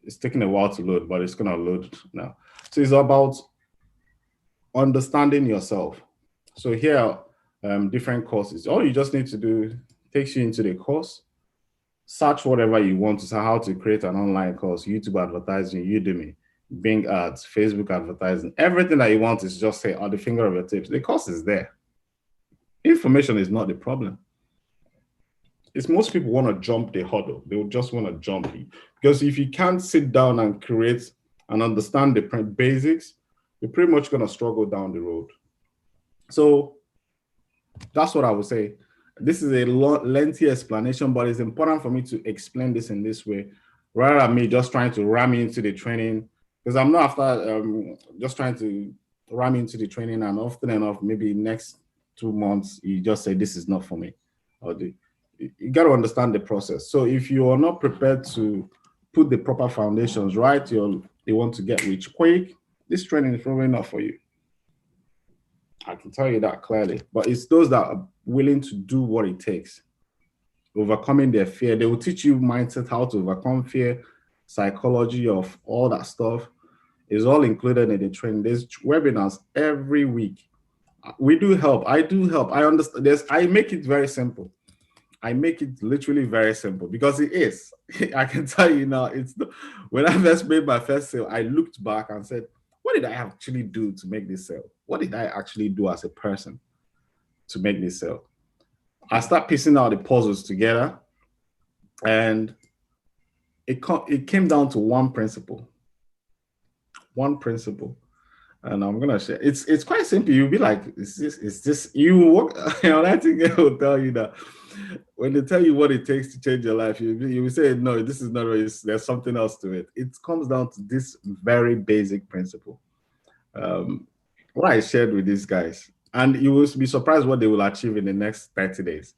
it's taking a while to load, but it's gonna load now. So it's about understanding yourself. So here are different courses. All you just need to do takes you into the course, search whatever you want to say, how to create an online course, YouTube advertising, Udemy, Bing ads, Facebook advertising, everything that you want is just say on the finger of your tips. The course is there. Information is not the problem. It's most people want to jump the hurdle. They will just want to jump it. Because if you can't sit down and create and understand the basics, you're pretty much going to struggle down the road. So that's what I would say. This is a lengthy explanation, but it's important for me to explain this in this way, rather than me just trying to ram into the training, because I'm not after just trying to ram into the training and often enough, maybe next 2 months, you just say, this is not for me. you got to understand the process. So if you are not prepared to put the proper foundations right, you want to get rich quick, this training is probably not for you. I can tell you that clearly. But it's those that are willing to do what it takes, overcoming their fear. They will teach you mindset, how to overcome fear, psychology of all that stuff is all included in the training. There's webinars every week. We do help. I do help. I understand. I make it very simple. I make it literally very simple because it is. I can tell you now, when I first made my first sale, I looked back and said, what did I actually do to make this sale? What did I actually do as a person to make this sale? I start piecing out the puzzles together, and it came down to one principle. One principle. And I'm gonna share. It's quite simple. You'll be like, is this you work? I think they will tell you that when they tell you what it takes to change your life, you will say, no, this is not right. There's something else to it. It comes down to this very basic principle. What I shared with these guys, and you will be surprised what they will achieve in the next 30 days.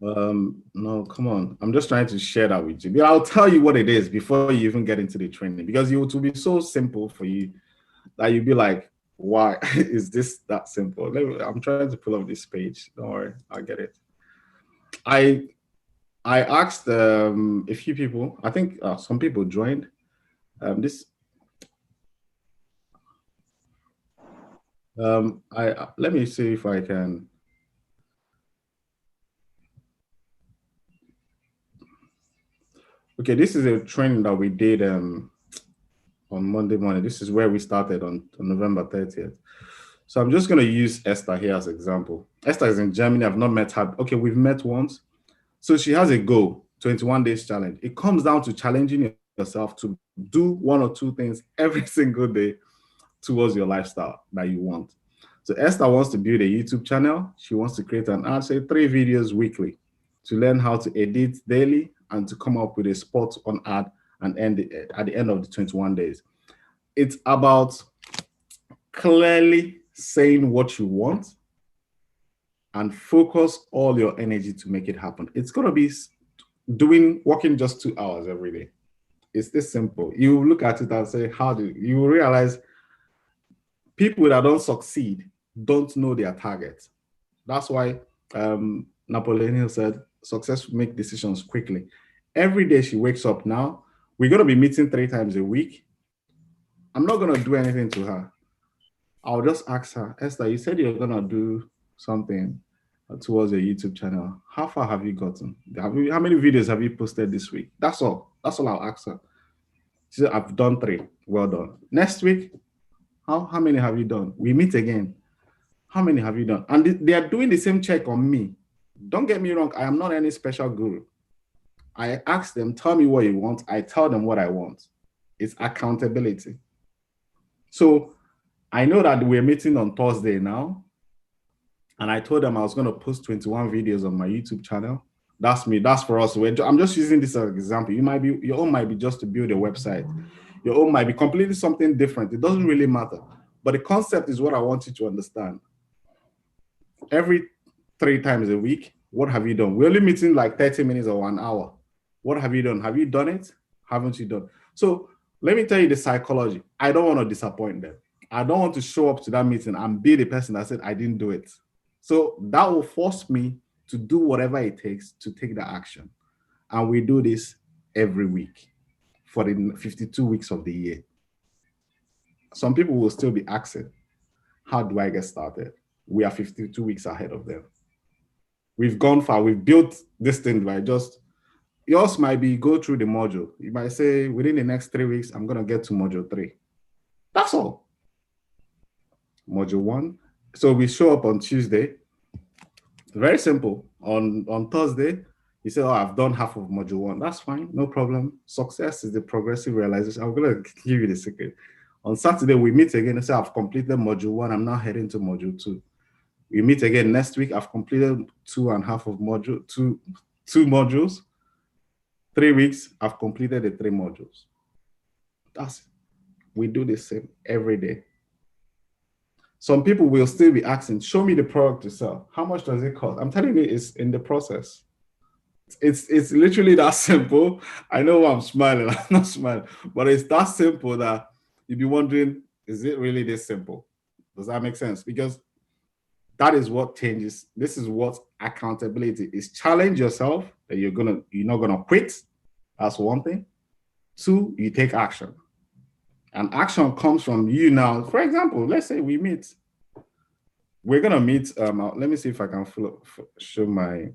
No, come on. I'm just trying to share that with you. But I'll tell you what it is before you even get into the training, because it will be so simple for you that you'll be like, why is this that simple? I'm trying to pull up this page. Don't worry, I'll get it. I asked a few people. I think some people joined. Let me see if I can. Okay, this is a training that we did on Monday morning. This is where we started on November 30th. So I'm just going to use Esther here as an example. Esther is in Germany. I've not met her. Okay, we've met once. So she has a goal, 21 days challenge. It comes down to challenging yourself to do one or two things every single day towards your lifestyle that you want. So Esther wants to build a YouTube channel. She wants to create an ad, say 3 videos weekly, to learn how to edit daily and to come up with a spot on ad and end it at the end of the 21 days. It's about clearly saying what you want and focus all your energy to make it happen. It's going to be working just 2 hours every day. It's this simple. You look at it and say, you realize people that don't succeed don't know their target. That's why Napoleon Hill said, success make decisions quickly. Every day she wakes up now, we're going to be meeting 3 times a week. I'm not going to do anything to her. I'll just ask her, Esther, you said you're going to do something towards your YouTube channel. How far have you gotten? How many videos have you posted this week? That's all. That's all I'll ask her. She said, I've done 3. Well done. Next week, how many have you done? We meet again. How many have you done? And they are doing the same check on me. Don't get me wrong. I am not any special guru. I ask them, tell me what you want. I tell them what I want. It's accountability. So I know that we're meeting on Thursday now. And I told them I was going to post 21 videos on my YouTube channel. That's me. That's for us. I'm just using this as an example. Your own might be just to build a website. Your own might be completely something different. It doesn't really matter. But the concept is what I want you to understand. Every 3 times a week, what have you done? We're only meeting like 30 minutes or 1 hour. What have you done? Have you done it? Haven't you done? So let me tell you the psychology. I don't want to disappoint them. I don't want to show up to that meeting and be the person that said I didn't do it. So that will force me to do whatever it takes to take the action. And we do this every week for the 52 weeks of the year. Some people will still be asking, how do I get started? We are 52 weeks ahead of them. We've gone far. We've built this thing by yours might be go through the module. You might say within the next 3 weeks, I'm going to get to module 3. That's all. Module 1. So we show up on Tuesday. Very simple. On Thursday, you say, oh, I've done half of module 1. That's fine. No problem. Success is the progressive realization. I'm going to give you the secret. On Saturday, we meet again and say, I've completed module 1. I'm now heading to module 2. We meet again next week. I've completed 2.5 of module, two modules. 3 weeks, I've completed the 3 modules. We do the same every day. Some people will still be asking, show me the product to sell. How much does it cost? I'm telling you, it's in the process. It's literally that simple. I know I'm smiling, I'm not smiling, but it's that simple that you'd be wondering, is it really this simple? Does that make sense? Because that is what changes. This is what accountability is. Challenge yourself that you're not gonna quit. That's one thing. Two, you take action. And action comes from you now. For example, let's say we meet. We're gonna meet. Let me see if I can show my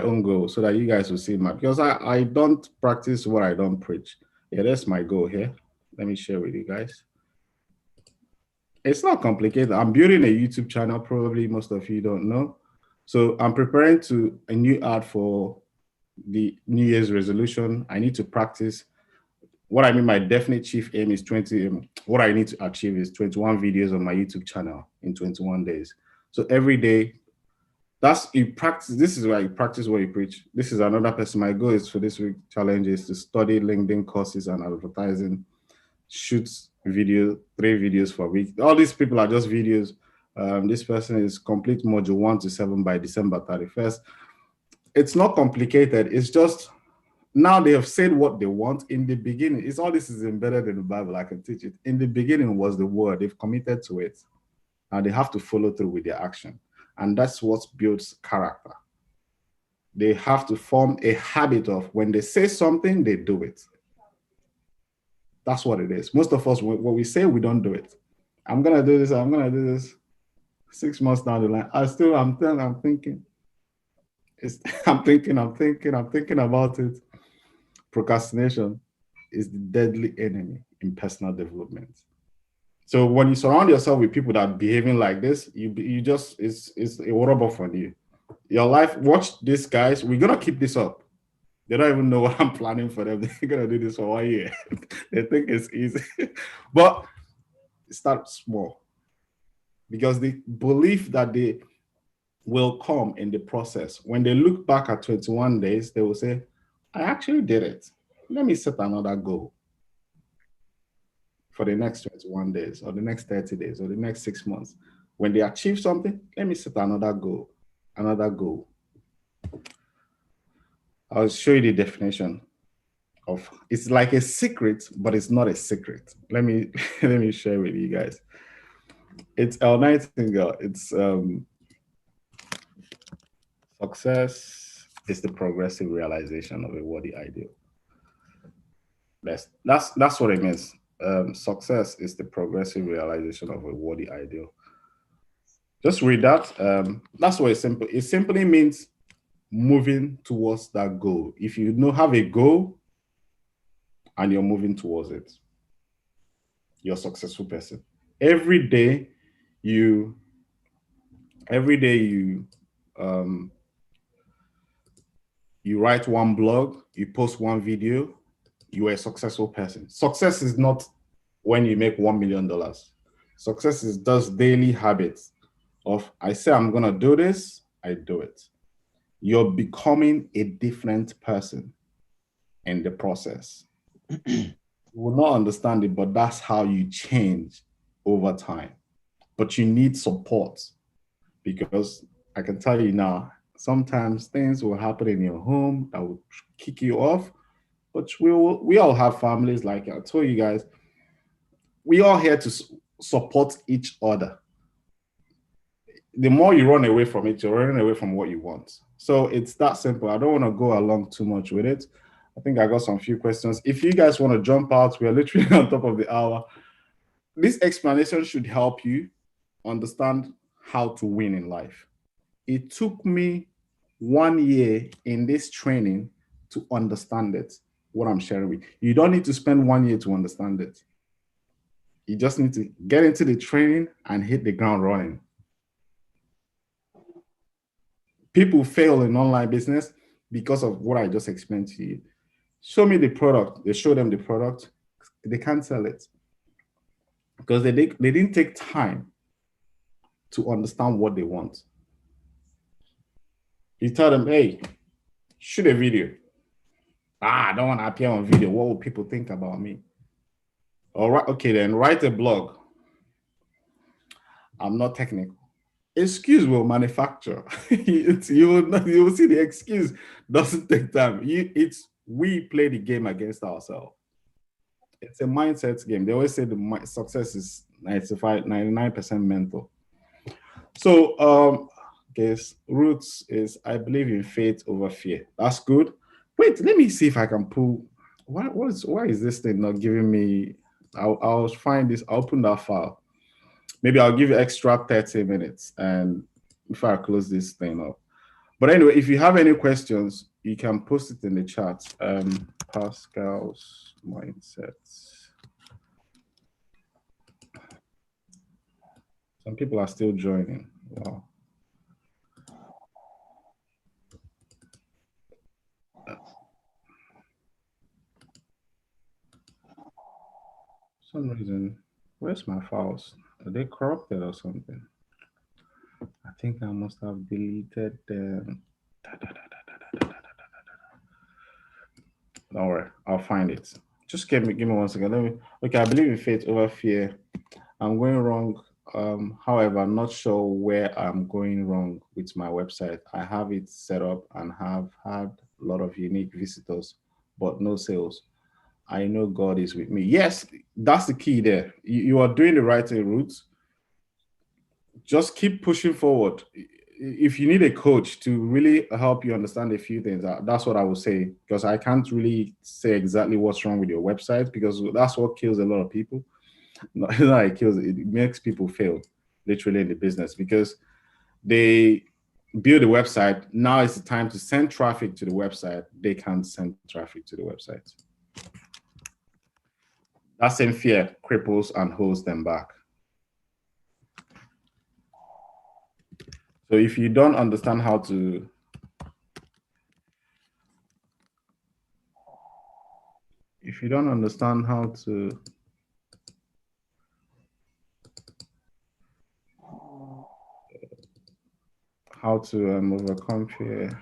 own goal so that you guys will see because I don't practice what I don't preach. Yeah, that's my goal here. Let me share with you guys. It's not complicated. I'm building a YouTube channel. Probably most of you don't know. So I'm preparing a new ad for the New Year's resolution. I need to practice. What I mean, my definite chief aim is 20. What I need to achieve is 21 videos on my YouTube channel in 21 days. So every day, that's you practice. This is why you practice what you preach. This is another person. My goal is for this week challenge is to study LinkedIn courses and advertising, shoot 3 videos for a week. All these people are just videos. This person is complete module 1 to 7 by December 31st. It's not complicated. It's just now they have said what they want in the beginning. It's all this is embedded in the Bible. I can teach it. In the beginning was the word. They've committed to it. Now they have to follow through with their action. And that's what builds character. They have to form a habit of when they say something, they do it. That's what it is. Most of us, when we say we don't do it. I'm going to do this. I'm going to do this. 6 months down the line, I'm thinking. I'm thinking about it. Procrastination is the deadly enemy in personal development. So when you surround yourself with people that are behaving like this, you just it's a rubber for you. Your life. Watch these guys. We're gonna keep this up. They don't even know what I'm planning for them. They're gonna do this for 1 year. They think it's easy, but start small because the belief that they will come in the process. When they look back at 21 days, they will say, I actually did it. Let me set another goal for the next 21 days or the next 30 days or the next 6 months. When they achieve something, let me set another goal. I'll show you the definition of it's like a secret, but it's not a secret. Let me share with you guys. It's El Nightingale. It's success is the progressive realization of a worthy ideal. That's what it means. Success is the progressive realization of a worthy ideal. Just read that. That's what it simply means moving towards that goal. If you have a goal and you're moving towards it, you're a successful person. Every day you write one blog, you post one video, you are a successful person. Success is not when you make $1 million. Success is just daily habits of I say I'm gonna do this, I do it. You're becoming a different person in the process. You will not understand it, but that's how you change over time. But you need support because I can tell you now, sometimes things will happen in your home that will kick you off. But we all have families, like I told you guys. We are here to support each other. The more you run away from it, you're running away from what you want. So it's that simple. I don't want to go along too much with it. I think I got some few questions. If you guys want to jump out, we are literally on top of the hour. This explanation should help you understand how to win in life. It took me 1 year in this training to understand it, what I'm sharing with you. You don't need to spend 1 year to understand it. You just need to get into the training and hit the ground running. People fail in online business because of what I just explained to you. Show me the product. They show them the product. They can't sell it because they didn't take time to understand what they want. You tell them, hey, shoot a video. I don't want to appear on video. What will people think about me? All right, okay, then write a blog. I'm not technical. Excuse will manufacture. You will see the excuse doesn't take time. We play the game against ourselves. It's a mindset game. They always say success is 95, 99% mental. So guess roots is I believe in faith over fear. That's good. Wait, let me see if I can pull. Why is this thing not giving me? I'll find this. I'll open that file. Maybe I'll give you extra 30 minutes and before I close this thing up. But anyway, if you have any questions, you can post it in the chat. Pascal's mindset. Some people are still joining. Wow. For some reason, where's my files? Are they corrupted or something? I think I must have deleted them. Don't worry, I'll find it. Just give me 1 second. Okay, I believe in faith over fear. I'm going wrong. However, I'm not sure where I'm going wrong with my website. I have it set up and have had a lot of unique visitors, but no sales. I know God is with me. Yes, that's the key there. You are doing the right thing, Roots. Just keep pushing forward. If you need a coach to really help you understand a few things, that's what I would say. Because I can't really say exactly what's wrong with your website because that's what kills a lot of people. No, it kills it makes people fail literally in the business because they build a website. Now it's the time to send traffic to the website. They can't send traffic to the website. That same fear cripples and holds them back. So if you don't understand if you don't understand how to overcome fear,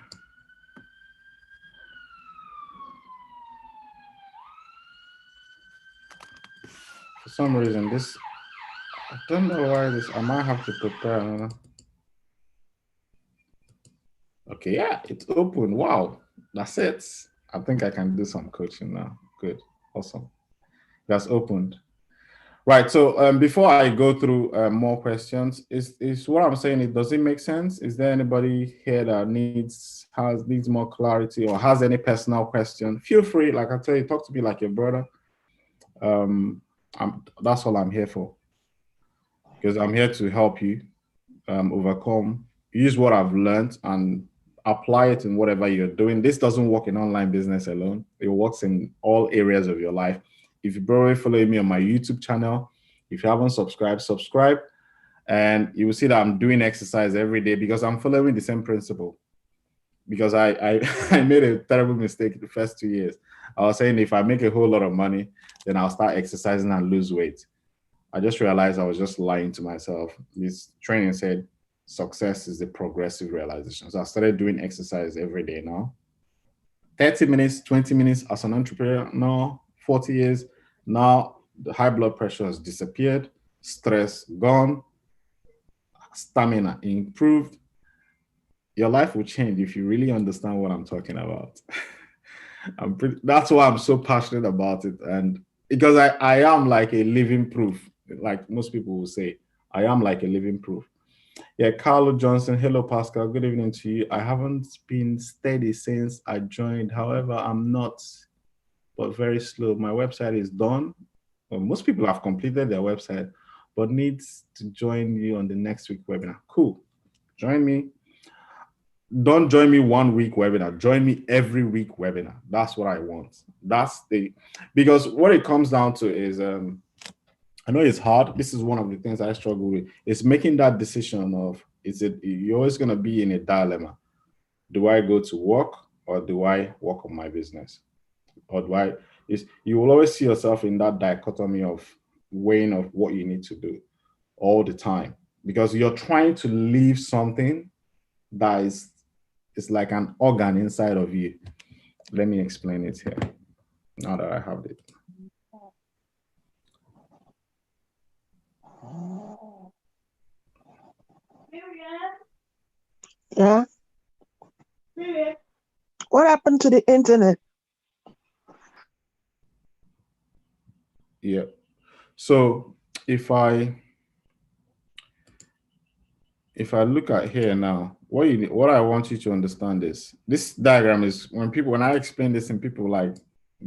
for some reason this I don't know why this I might have to prepare another. Okay, yeah, it's open. Wow, that's it. I think I can do some coaching now. Good, awesome. That's opened. Right. So before I go through more questions, is what I'm saying? Does it make sense? Is there anybody here that needs more clarity or has any personal question? Feel free. Like I tell you, talk to me like your brother. Um, that's all I'm here for. Because I'm here to help you overcome, use what I've learned and apply it in whatever you're doing. This doesn't work in online business alone. It works in all areas of your life. If you're probably following me on my YouTube channel, if you haven't subscribed, subscribe. And you will see that I'm doing exercise every day because I'm following the same principle. Because I made a terrible mistake the first 2 years. I was saying if I make a whole lot of money, then I'll start exercising and lose weight. I just realized I was just lying to myself. This training said success is the progressive realization. So I started doing exercise every day now. 30 minutes, 20 minutes as an entrepreneur, now 40 years. Now the high blood pressure has disappeared, stress gone, stamina improved. Your life will change if you really understand what I'm talking about. That's why I'm so passionate about it. And because I am like a living proof, like most people will say, I am like a living proof. Yeah, Carlo Johnson. Hello, Pascal. Good evening to you. I haven't been steady since I joined. However, I'm not, but very slow. My website is done. Well, most people have completed their website, but needs to join you on the next week webinar. Cool. Join me. Don't join me 1 week webinar. Join me every week webinar. That's what I want. Because what it comes down to is I know it's hard. This is one of the things I struggle with. It's making that decision of you're always gonna be in a dilemma. Do I go to work or do I work on my business? Or you will always see yourself in that dichotomy of weighing of what you need to do all the time because you're trying to leave something that is like an organ inside of you. Let me explain it here now that I have it. Yeah. What happened to the internet? Yeah. So if I look at here now, what I want you to understand is this diagram is when I explain this and people like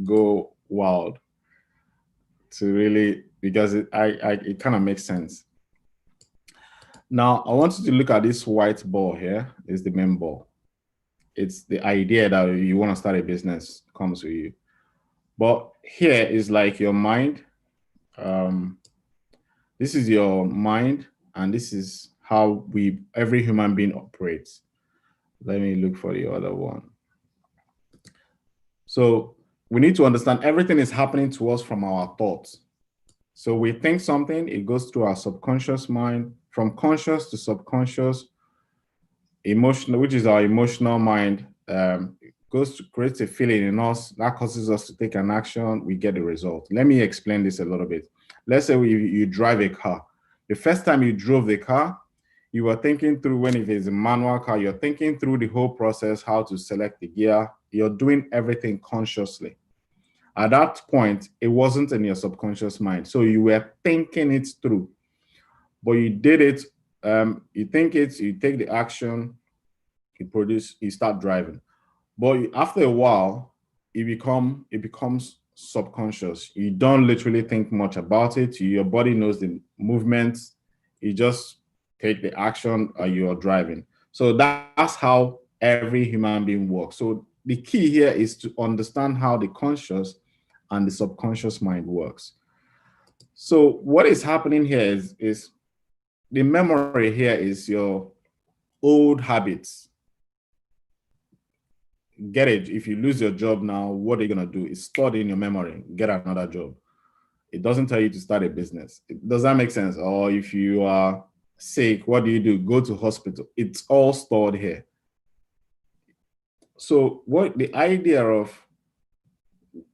go wild to really because it kind of makes sense. Now I want you to look at this white ball here is the main ball. It's the idea that you want to start a business comes with you. But here is like your mind. Um, this is your mind, and this is how every human being operates. Let me look for the other one. So we need to understand everything is happening to us from our thoughts. So we think something, it goes through our subconscious mind, from conscious to subconscious, emotional, which is our emotional mind, goes to create a feeling in us that causes us to take an action. We get the result. Let me explain this a little bit. Let's say you drive a car. The first time you drove the car, you were thinking through when it is a manual car, you're thinking through the whole process, how to select the gear. You're doing everything consciously. At that point, it wasn't in your subconscious mind. So you were thinking it through, but you did it. You think it, you take the action, you start driving. But after a while, it becomes subconscious. You don't literally think much about it. Your body knows the movements. You just take the action or you're driving. So that's how every human being works. So the key here is to understand how the conscious and the subconscious mind works. So what is happening here is the memory here is your old habits. Get it. If you lose your job now, what are you going to do? It's stored in your memory. Get another job. It doesn't tell you to start a business. Does that make sense? Or if you are sick, what do? Go to hospital. It's all stored here. So what the idea of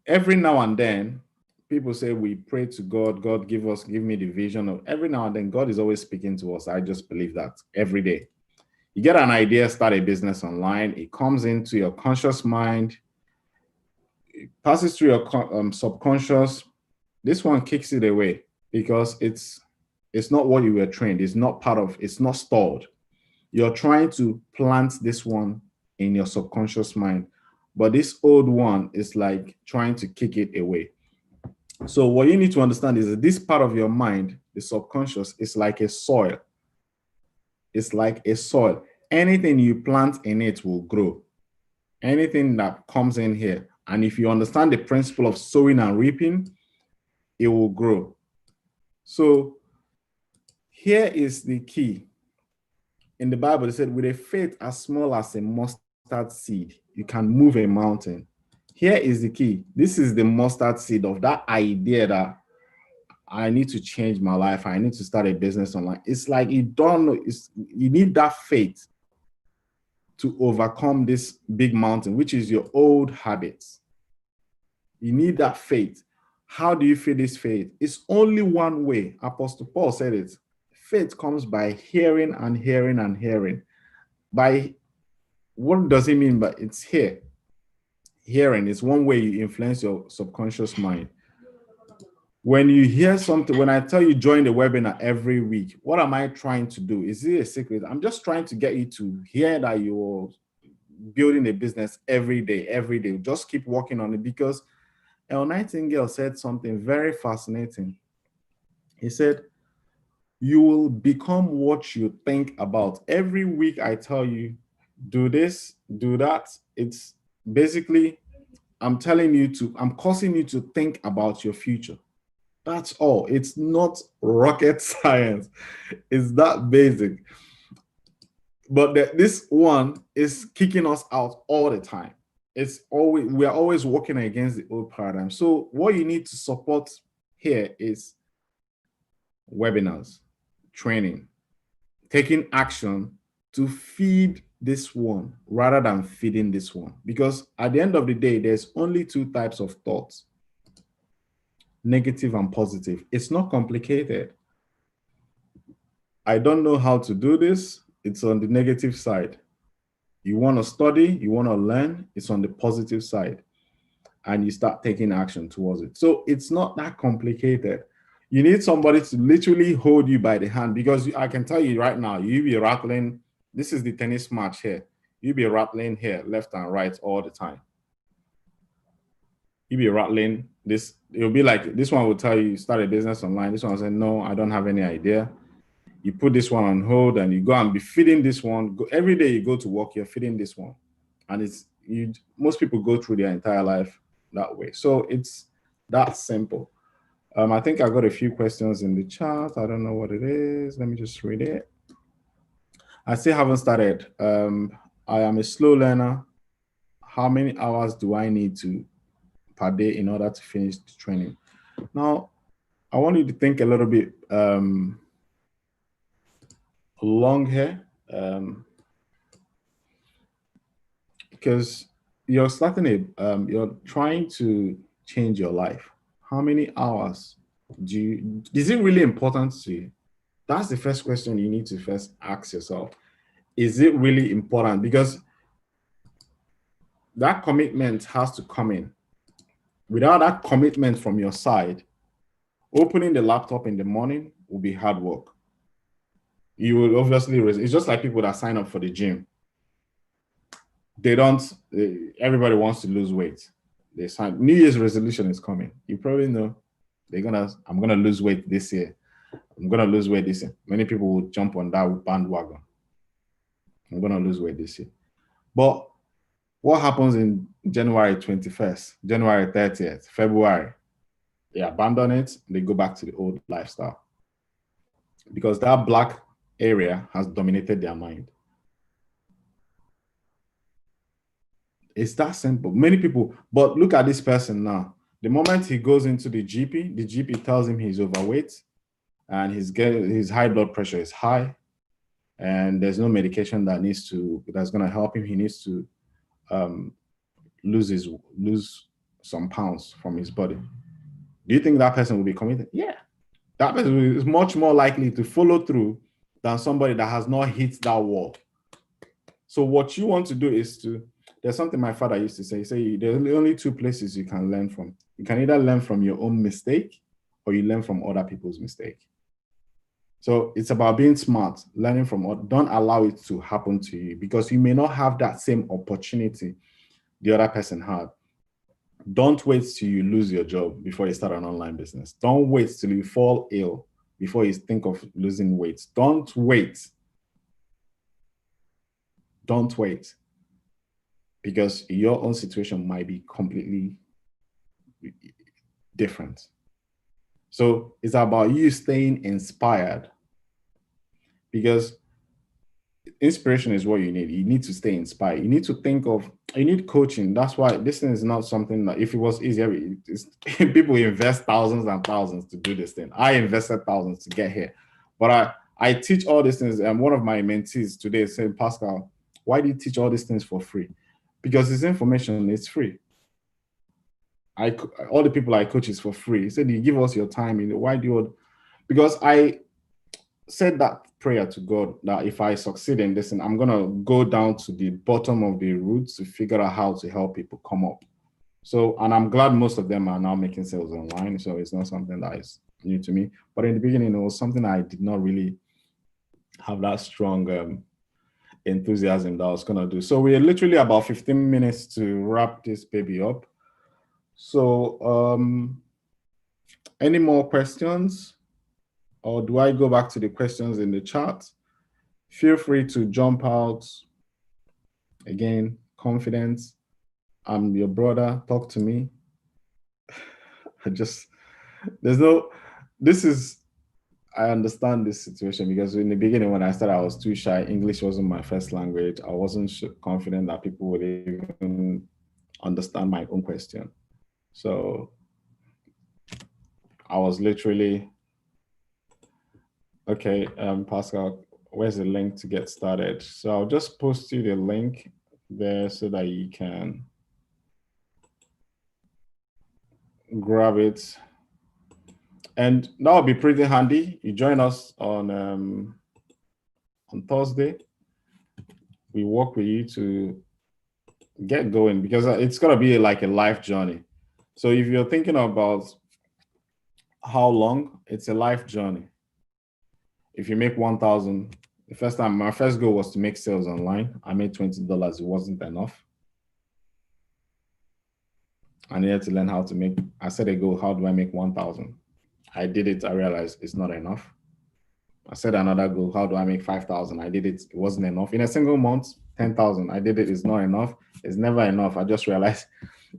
every now and then, people say we pray to God, God give me the vision of every now and then, God is always speaking to us. I just believe that every day. You get an idea, start a business online, it comes into your conscious mind, it passes through your subconscious. This one kicks it away because it's not what you were trained. It's not part of. It's not stored. You're trying to plant this one in your subconscious mind, but this old one is like trying to kick it away. So what you need to understand is that this part of your mind, the subconscious, is like a soil. It's like a soil. Anything you plant in it will grow. Anything that comes in here, and if you understand the principle of sowing and reaping, it will grow. So here is the key. In the Bible, it said, with a faith as small as a mustard seed, you can move a mountain. Here is the key. This is the mustard seed of that idea that I need to change my life. I need to start a business online. It's like you don't know. You need that faith to overcome this big mountain, which is your old habits. You need that faith. How do you feel this faith? It's only one way. Apostle Paul said it. Faith comes by hearing and hearing and hearing. By what does it mean? But it's here. Hearing is one way you influence your subconscious mind. When you hear something, when I tell you join the webinar every week, what am I trying to do? Is it a secret? I'm just trying to get you to hear that you're building a business every day, every day. Just keep working on it because El Nightingale said something very fascinating. He said, you will become what you think about. Every week I tell you, do this, do that. It's basically, I'm causing you to think about your future. That's all. It's not rocket science. It's that basic. But this one is kicking us out all the time. We are always working against the old paradigm. So what you need to support here is webinars, training, taking action to feed this one rather than feeding this one. Because at the end of the day, there's only two types of thoughts, negative and positive. It's not complicated. I don't know how to do this, it's on the negative side. You want to study, you want to learn, it's on the positive side. And you start taking action towards it. So it's not that complicated. You need somebody to literally hold you by the hand, because I can tell you right now, you be rattling. This is the tennis match here. You be rattling here, left and right all the time. You be rattling this. It'll be like this one will tell you start a business online. This one will say, no, I don't have any idea. You put this one on hold and you go and be feeding this one. Every day you go to work, you're feeding this one. And most people go through their entire life that way. So it's that simple. I think I got a few questions in the chat. I don't know what it is. Let me just read it. I still haven't started. I am a slow learner. How many hours do I need per day in order to finish the training? Now, I want you to think a little bit long here, because you're you're trying to change your life. How many hours is it really important to you? That's the first question you need to first ask yourself. Is it really important? Because that commitment has to come in. Without that commitment from your side, opening the laptop in the morning will be hard work. You will obviously, it's just like people that sign up for the gym. Everybody wants to lose weight. They sign, New Year's resolution is coming. You probably know I'm going to lose weight this year. I'm going to lose weight this year. Many people will jump on that bandwagon. I'm going to lose weight this year. But what happens in January 21st, January 30th, February? They abandon it. They go back to the old lifestyle. Because that black area has dominated their mind. It's that simple. Many people, but look at this person now. The moment he goes into the GP tells him he's overweight and his high blood pressure is high, and there's no medication that's going to help him. He needs to lose some pounds from his body. Do you think that person will be committed? Yeah. That person is much more likely to follow through than somebody that has not hit that wall. So what you want to do is there's something my father used to say. He said, there's only two places you can learn from. You can either learn from your own mistake or you learn from other people's mistake. So it's about being smart, learning from, don't allow it to happen to you, because you may not have that same opportunity the other person had. Don't wait till you lose your job before you start an online business. Don't wait till you fall ill before you think of losing weight. Don't wait. Don't wait. Because your own situation might be completely different. So it's about you staying inspired, because inspiration is what you need. You need to stay inspired. You need to you need coaching. That's why this thing is not something that, if it was easier, people invest thousands and thousands to do this thing. I invested thousands to get here. But I teach all these things. And one of my mentees today said, Pascal, why do you teach all these things for free? Because this information is free. All the people I coach is for free. He said, you give us your time. Why do you? Because I said that prayer to God that if I succeed in this, and I'm going to go down to the bottom of the roots to figure out how to help people come up. So, and I'm glad most of them are now making sales online. So it's not something that is new to me. But in the beginning, it was something I did not really have that strong enthusiasm that I was going to do. So we're literally about 15 minutes to wrap this baby up. So any more questions? Or do I go back to the questions in the chat? Feel free to jump out. Again, confidence. I'm your brother. Talk to me. I understand this situation, because in the beginning, when I started, I was too shy. English wasn't my first language. I wasn't confident that people would even understand my own question. So I was literally, okay, Pascal, where's the link to get started? So I'll just post you the link there so that you can grab it. And that would be pretty handy. You join us on on Thursday, we work with you to get going, because it's going to be like a life journey. So if you're thinking about how long, it's a life journey. If you make 1,000, the first time, my first goal was to make sales online. I made $20. It wasn't enough. I needed to learn how to make, I set a goal, how do I make 1,000? I did it, I realized it's not enough. I set another goal, how do I make 5,000? I did it, it wasn't enough. In a single month, 10,000, I did it, it's not enough. It's never enough. I just realized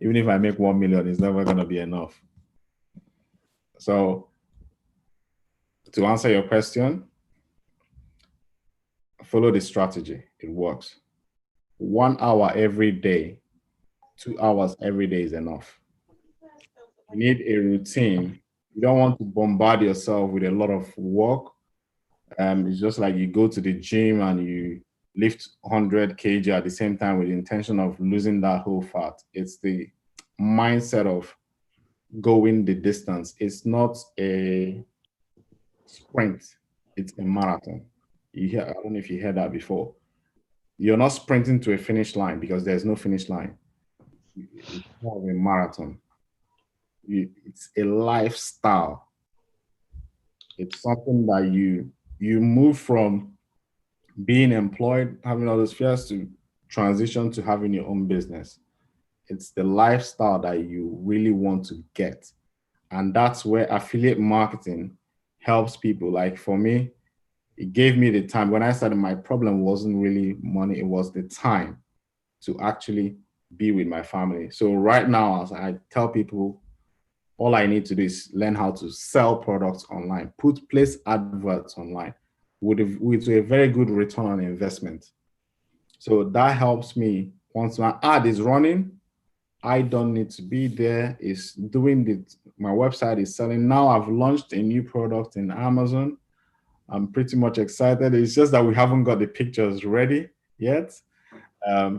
even if I make 1 million, it's never gonna be enough. So to answer your question, follow the strategy, it works. 1 hour every day, 2 hours every day is enough. You need a routine. You don't want to bombard yourself with a lot of work. It's just like you go to the gym and you lift 100 kg at the same time with the intention of losing that whole fat. It's the mindset of going the distance. It's not a sprint, it's a marathon. I don't know if you heard that before. You're not sprinting to a finish line because there's no finish line. It's more of a marathon. It's a lifestyle. It's something that you move from being employed, having all those fears, to transition to having your own business. It's the lifestyle that you really want to get. And that's where affiliate marketing helps people. Like for me, it gave me the time. When I started, my problem wasn't really money, it was the time to actually be with my family. So right now, as I tell people, all I need to do is learn how to sell products online, place adverts online with a very good return on investment. So that helps me. Once my ad is running, I don't need to be there. It's doing my website is selling. Now I've launched a new product in Amazon. I'm pretty much excited. It's just that we haven't got the pictures ready yet.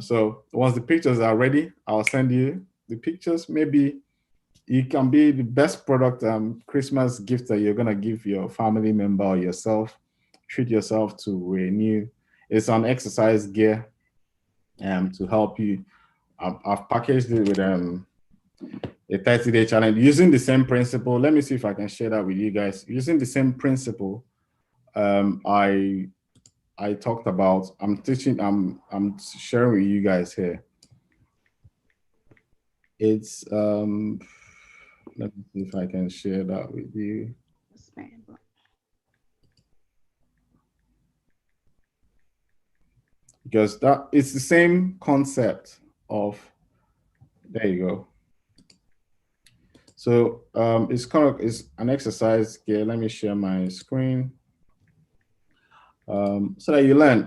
So once the pictures are ready, I'll send you the pictures. Maybe it can be the best product Christmas gift that you're gonna give your family member or yourself. Treat yourself to a new. It's an exercise gear to help you. I've packaged it with a 30-day challenge using the same principle. Let me see if I can share that with you guys. Using the same principle, I talked about. I'm teaching. I'm sharing with you guys here. It's let me see if I can share that with you. Because it's the same concept of, there you go. So it's an exercise here. Let me share my screen so that you learn.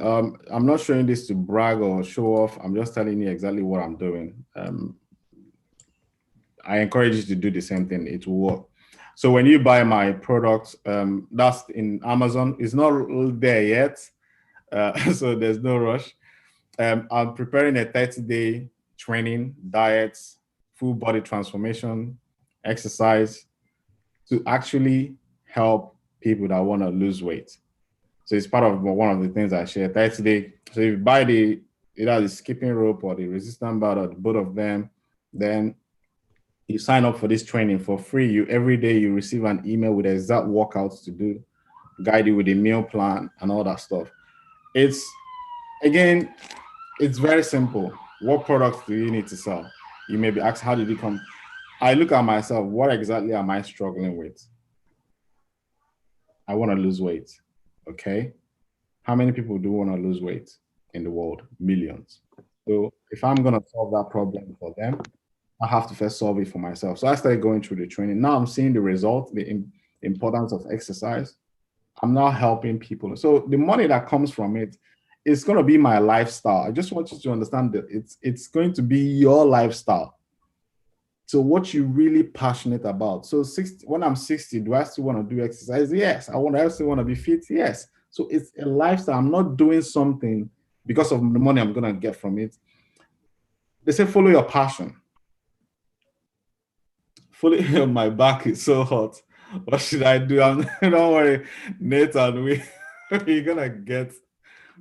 I'm not showing this to brag or show off. I'm just telling you exactly what I'm doing. I encourage you to do the same thing. It will work. So when you buy my product, that's in Amazon. It's not there yet, so there's no rush. I'm preparing a 30-day training, diets, full body transformation, exercise to actually help people that want to lose weight. So it's part of one of the things I share. 30-day. So if you buy either the skipping rope or the resistance band or both of them, then you sign up for this training for free. Every day you receive an email with exact workouts to do, guide you with a meal plan and all that stuff. It's very simple. What products do you need to sell? You may be asked, how did you come? I look at myself, what exactly am I struggling with? I want to lose weight. Okay. How many people do want to lose weight in the world? Millions. So if I'm going to solve that problem for them, I have to first solve it for myself. So I started going through the training. Now I'm seeing the result, the importance of exercise. I'm now helping people. So the money that comes from it is going to be my lifestyle. I just want you to understand that it's going to be your lifestyle. So what you're really passionate about. So when I'm 60, do I still want to do exercise? Yes. I still want to be fit? Yes. So it's a lifestyle. I'm not doing something because of the money I'm going to get from it. They say, follow your passion. Follow my back is so hot. What should I do? Don't worry, Nathan, we're going to get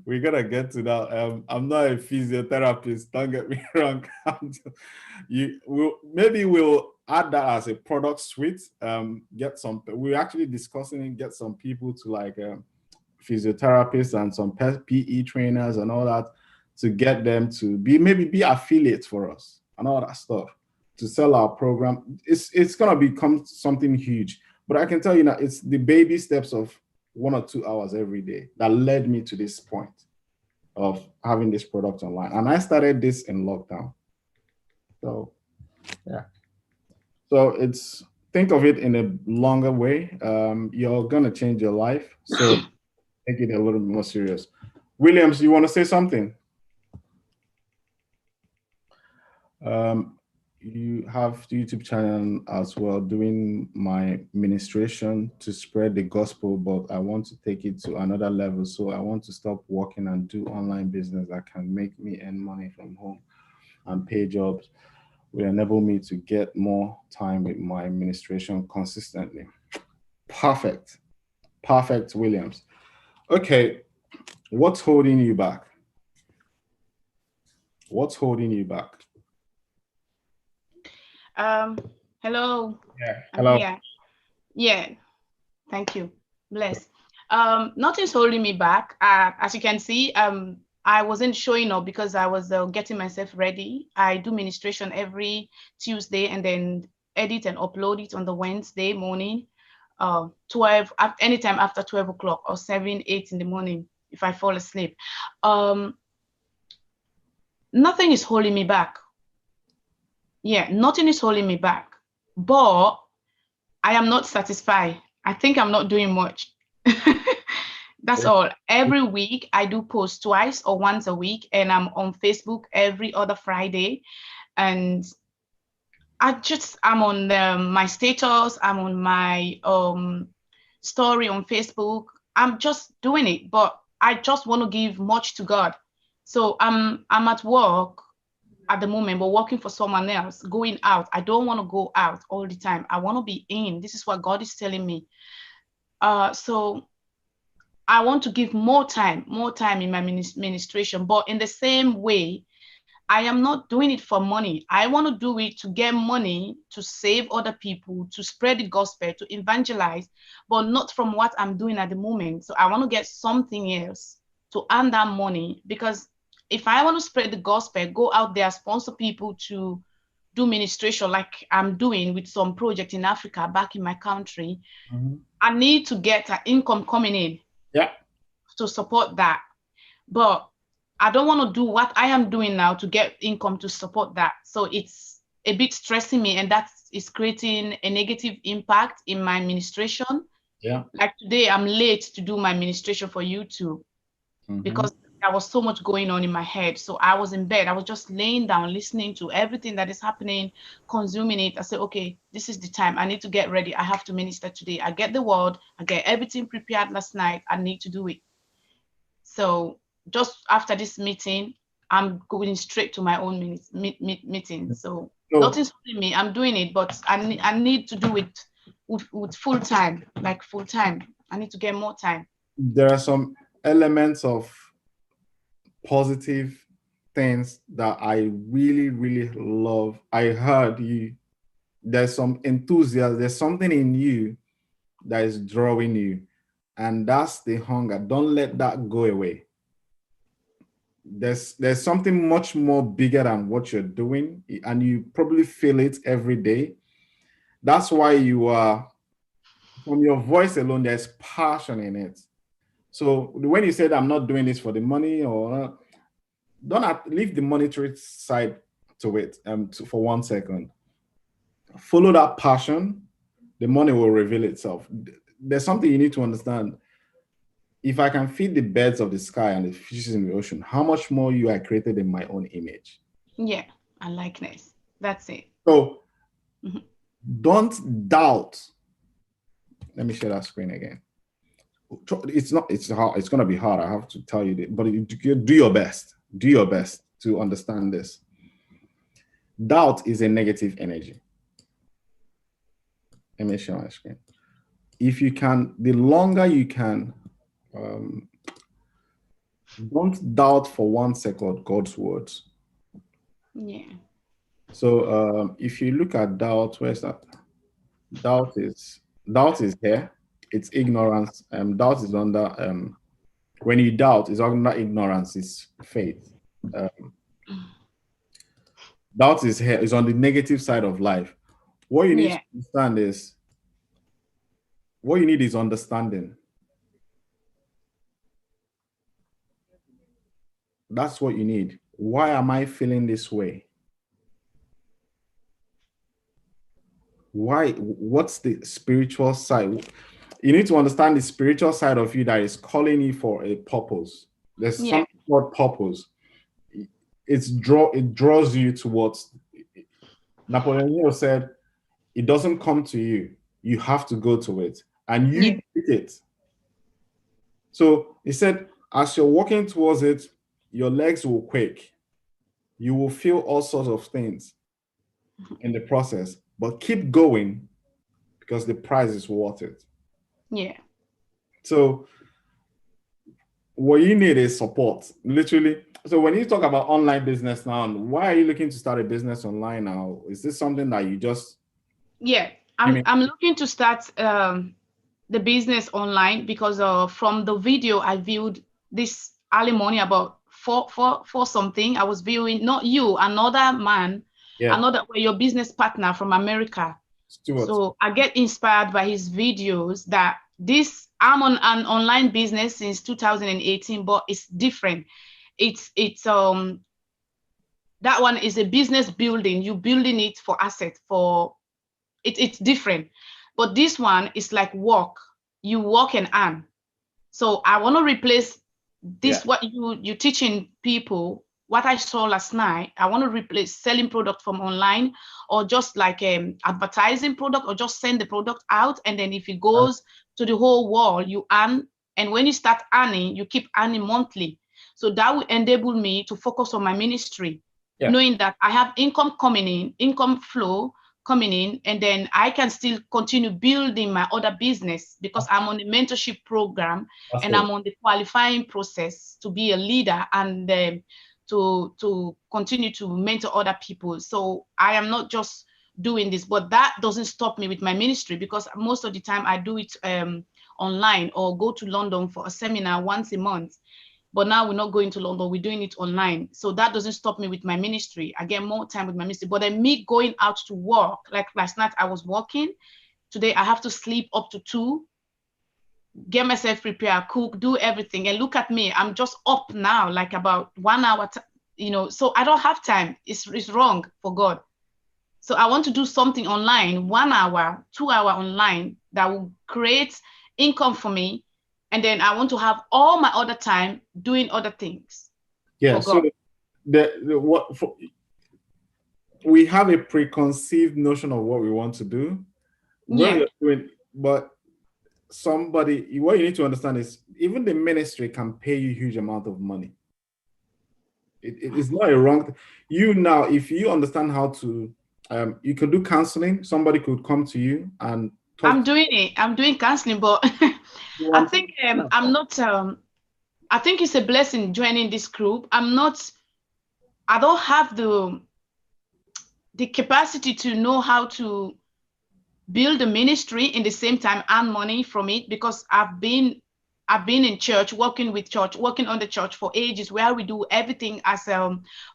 We're gonna get to that. I'm not a physiotherapist. Don't get me wrong. Maybe we'll add that as a product suite. Get some. We're actually discussing it. Get some people to like physiotherapists and some PE trainers and all that to get them to be affiliates for us and all that stuff to sell our program. It's gonna become something huge. But I can tell you now, it's the baby steps of 1 or 2 hours every day that led me to this point of having this product online. And I started this in lockdown. So yeah. So think of it in a longer way. You're gonna change your life. So take it a little more serious. Williams, you want to say something? You have the YouTube channel as well, doing my ministration to spread the gospel, but I want to take it to another level. So I want to stop working and do online business that can make me earn money from home and pay jobs will enable me to get more time with my administration consistently. Perfect. Perfect, Williams. Okay, what's holding you back? What's holding you back? Hello. Yeah. I'm Hello. here. Yeah. Thank you. Bless. Nothing's holding me back. As you can see, I wasn't showing up because I was getting myself ready. I do ministration every Tuesday and then edit and upload it on the Wednesday morning, 12, anytime after 12 o'clock or 7, 8 in the morning if I fall asleep. Nothing is holding me back. Yeah, nothing is holding me back, but I am not satisfied. I think I'm not doing much. That's all. Every week I do post twice or once a week, and I'm on Facebook every other Friday. And I'm on my status, I'm on my story on Facebook. I'm just doing it, but I just want to give much to God. So I'm at work at the moment, but working for someone else, going out. I don't want to go out all the time. I want to be in. This is what God is telling me. So I want to give more time in my ministration, but in the same way, I am not doing it for money. I want to do it to get money, to save other people, to spread the gospel, to evangelize, but not from what I'm doing at the moment. So I want to get something else to earn that money, because if I want to spread the gospel, go out there, sponsor people to do ministration like I'm doing with some project in Africa back in my country, I need to get an income coming in to support that. But I don't want to do what I am doing now to get income to support that. So it's a bit stressing me, and that is creating a negative impact in my administration. Yeah. Like today, I'm late to do my administration for YouTube because there was so much going on in my head. So I was in bed. I was just laying down, listening to everything that is happening, consuming it. I said, okay, this is the time. I need to get ready. I have to minister today. I get the word. I get everything prepared last night. I need to do it. So just after this meeting, I'm going straight to my own meeting. So nothing's holding me. I'm doing it, but I need to do it with full time, like full time. I need to get more time. There are some elements of positive things that I really, really love. I heard you. There's some enthusiasm. There's something in you that is drawing you, and that's the hunger. Don't let that go away. There's something much more bigger than what you're doing, and you probably feel it every day. That's why you are, from your voice alone, there's passion in it. So when you said I'm not doing this for the money, or don't leave the monetary side to it for 1 second. Follow that passion, the money will reveal itself. There's something you need to understand. If I can feed the birds of the sky and the fishes in the ocean, how much more you are created in my own image? Yeah, and likeness. That's it. So don't doubt. Let me share that screen again. It's hard. It's going to be hard. I have to tell you that, but you do your best. Do your best to understand this. Doubt is a negative energy. Let me share my screen. If you can, the longer you can don't doubt for 1 second God's words. Yeah. So if you look at doubt, where's that? Doubt is here. It's ignorance. Doubt is under when you doubt, it's under ignorance, it's faith. Doubt is here, is on the negative side of life. What you need to understand is what you need is understanding. That's what you need. Why am I feeling this way? Why? What's the spiritual side? You need to understand the spiritual side of you that is calling you for a purpose. There's something called purpose. It draws you towards. Napoleon Hill said, "It doesn't come to you. You have to go to it, and you did it." So he said, as you're walking towards it, your legs will quake. You will feel all sorts of things in the process, but keep going because the prize is worth it. Yeah. So what you need is support, literally. So when you talk about online business now, why are you looking to start a business online now? Is this something that you just... Yeah, I'm looking to start the business online because from the video I viewed this early morning about four something. I was viewing, not you, another man, your business partner from America. Stuart. So I get inspired by his videos that I'm on an online business since 2018, but it's different. It's that one is a business building. You building it for asset for it's different. But this one is like work. You work and earn. So I want to replace this, what you teaching people, what I saw last night. I want to replace selling product from online or just like advertising product or just send the product out. And then if it goes to the whole world, you earn. And when you start earning, you keep earning monthly. So that will enable me to focus on my ministry, knowing that I have income coming in, income flow coming in, and then I can still continue building my other business because I'm on the mentorship program and I'm on the qualifying process to be a leader and to continue to mentor other people. So I am not just doing this, but that doesn't stop me with my ministry because most of the time I do it online or go to London for a seminar once a month. But now we're not going to London, we're doing it online. So that doesn't stop me with my ministry. I get more time with my ministry. But then me going out to work, like last night I was working. Today I have to sleep up to 2, get myself prepared, cook, do everything. And look at me, I'm just up now, like about 1 hour, so I don't have time. It's wrong for God. So I want to do something online, 1 hour, 2 hour online that will create income for me. And then I want to have all my other time doing other things. Yeah. So we have a preconceived notion of what we want to do. But what you need to understand is even the ministry can pay you a huge amount of money. It is not a wrong thing. You now, if you understand how to, you can do counseling. Somebody could come to you and talk. I'm doing it. I'm doing counseling, but I think I'm not. I think it's a blessing joining this group. I don't have the capacity to know how to build a ministry in the same time earn money from it because I've been in church, working on the church for ages, where we do everything as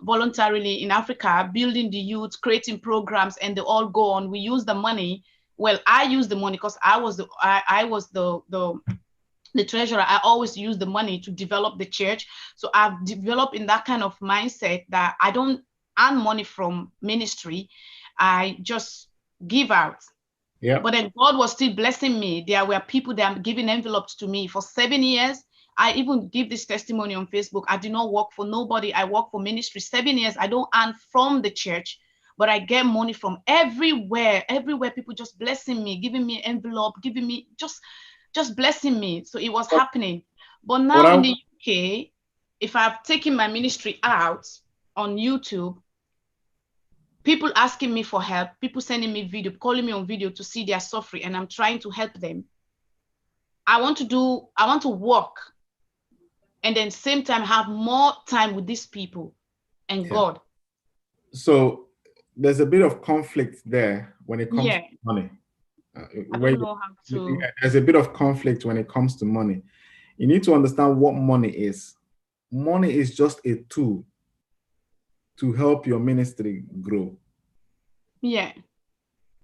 voluntarily in Africa, building the youth, creating programs, and they all go on. We use the money. Well, I use the money because I was the treasurer. I always use the money to develop the church. So I've developed in that kind of mindset that I don't earn money from ministry. I just give out. Yeah. But then God was still blessing me. There were people that are giving envelopes to me for 7 years. I even give this testimony on Facebook. I do not work for nobody. I work for ministry. 7 years. I don't earn from the church, but I get money from everywhere. Everywhere, people just blessing me, giving me envelope, giving me just blessing me. So it was happening. But now in the UK, if I've taken my ministry out on YouTube, people asking me for help, people sending me video, calling me on video to see their suffering, and I'm trying to help them. I want to work and then same time have more time with these people and God. So there's a bit of conflict there when it comes Yeah. to money. I don't know how to. There's a bit of conflict when it comes to money. You need to understand what money is. Money is just a tool to help your ministry grow. Yeah.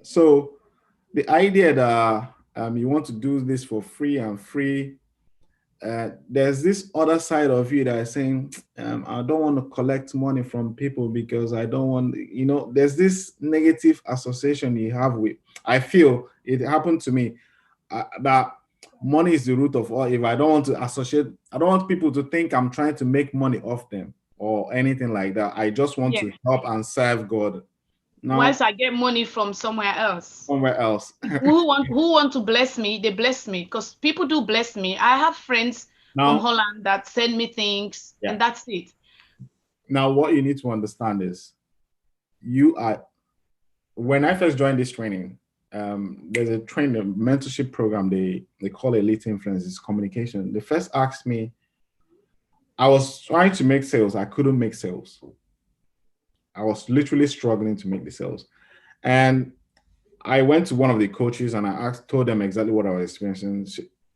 So the idea that you want to do this for free and free, there's this other side of you that is saying, I don't want to collect money from people because I don't want, there's this negative association you have with, I feel it happened to me, that money is the root of all. If I don't want to associate, I don't want people to think I'm trying to make money off them or anything like that. I just want to help and serve God. Now, once I get money from somewhere else. Who want to bless me, they bless me, because people do bless me. I have friends from Holland that send me things, and that's it. Now, what you need to understand is, when I first joined this training, there's a mentorship program they call Elite Influence, it's communication. They first asked me, I was trying to make sales, I couldn't make sales. I was literally struggling to make the sales. And I went to one of the coaches and I told them exactly what I was experiencing.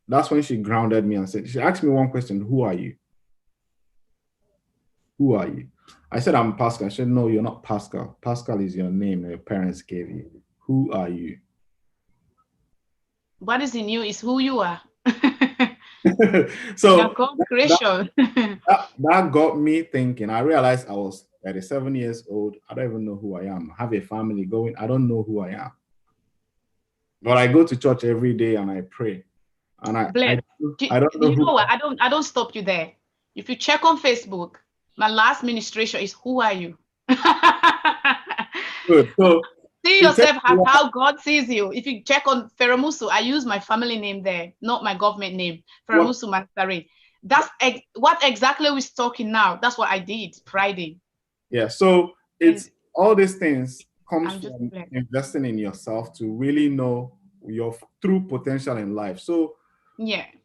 That's when she grounded me and she asked me one question: who are you? Who are you? I said, I'm Pascal. She said, no, you're not Pascal. Pascal is your name that your parents gave you. Who are you? What is in you is who you are. So creation. that got me thinking. I realized I was 37 years old. I don't even know who I am. I have a family going. I don't know who I am. But I go to church every day and I pray. And I don't know. You know what? I don't stop you there. If you check on Facebook, my last ministration is who are you? Good. So see yourself as how God sees you. If you check on Feramusu, I use my family name there, not my government name. Feramusu Mansare. That's what exactly we're talking now. That's what I did Friday. Yeah. So it's all these things comes from investing in yourself to really know your true potential in life. So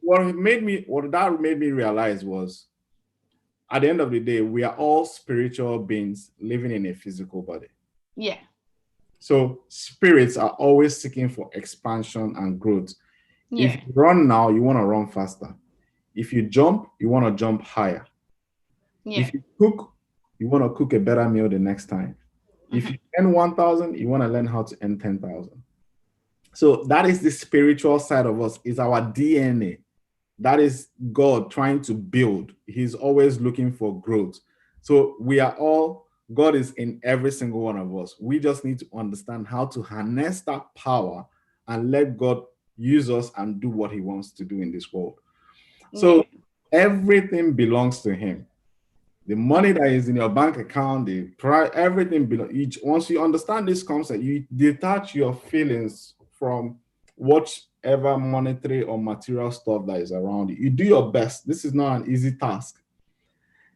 what that made me realize was, at the end of the day, we are all spiritual beings living in a physical body. Yeah. So spirits are always seeking for expansion and growth. Yeah. If you run now, you want to run faster. If you jump, you want to jump higher. Yeah. If you cook, you want to cook a better meal the next time. If you earn 1,000, you want to learn how to earn 10,000. So that is the spiritual side of us, is our DNA. That is God trying to build. He's always looking for growth. So God is in every single one of us. We just need to understand how to harness that power and let God use us and do what he wants to do in this world. So everything belongs to him. The money that is in your bank account, everything belongs. Once you understand this concept, you detach your feelings from whatever monetary or material stuff that is around you. You do your best. This is not an easy task.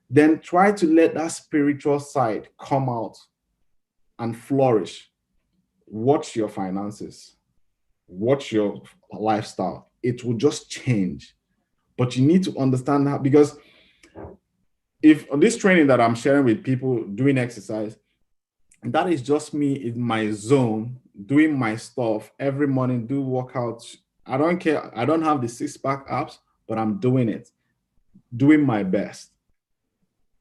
Then try to let that spiritual side come out and flourish. Watch your finances. Watch your lifestyle. It will just change. But you need to understand that, because if this training that I'm sharing with people doing exercise, that is just me in my zone, doing my stuff every morning, do workouts. I don't care. I don't have the 6-pack abs, but I'm doing it, doing my best.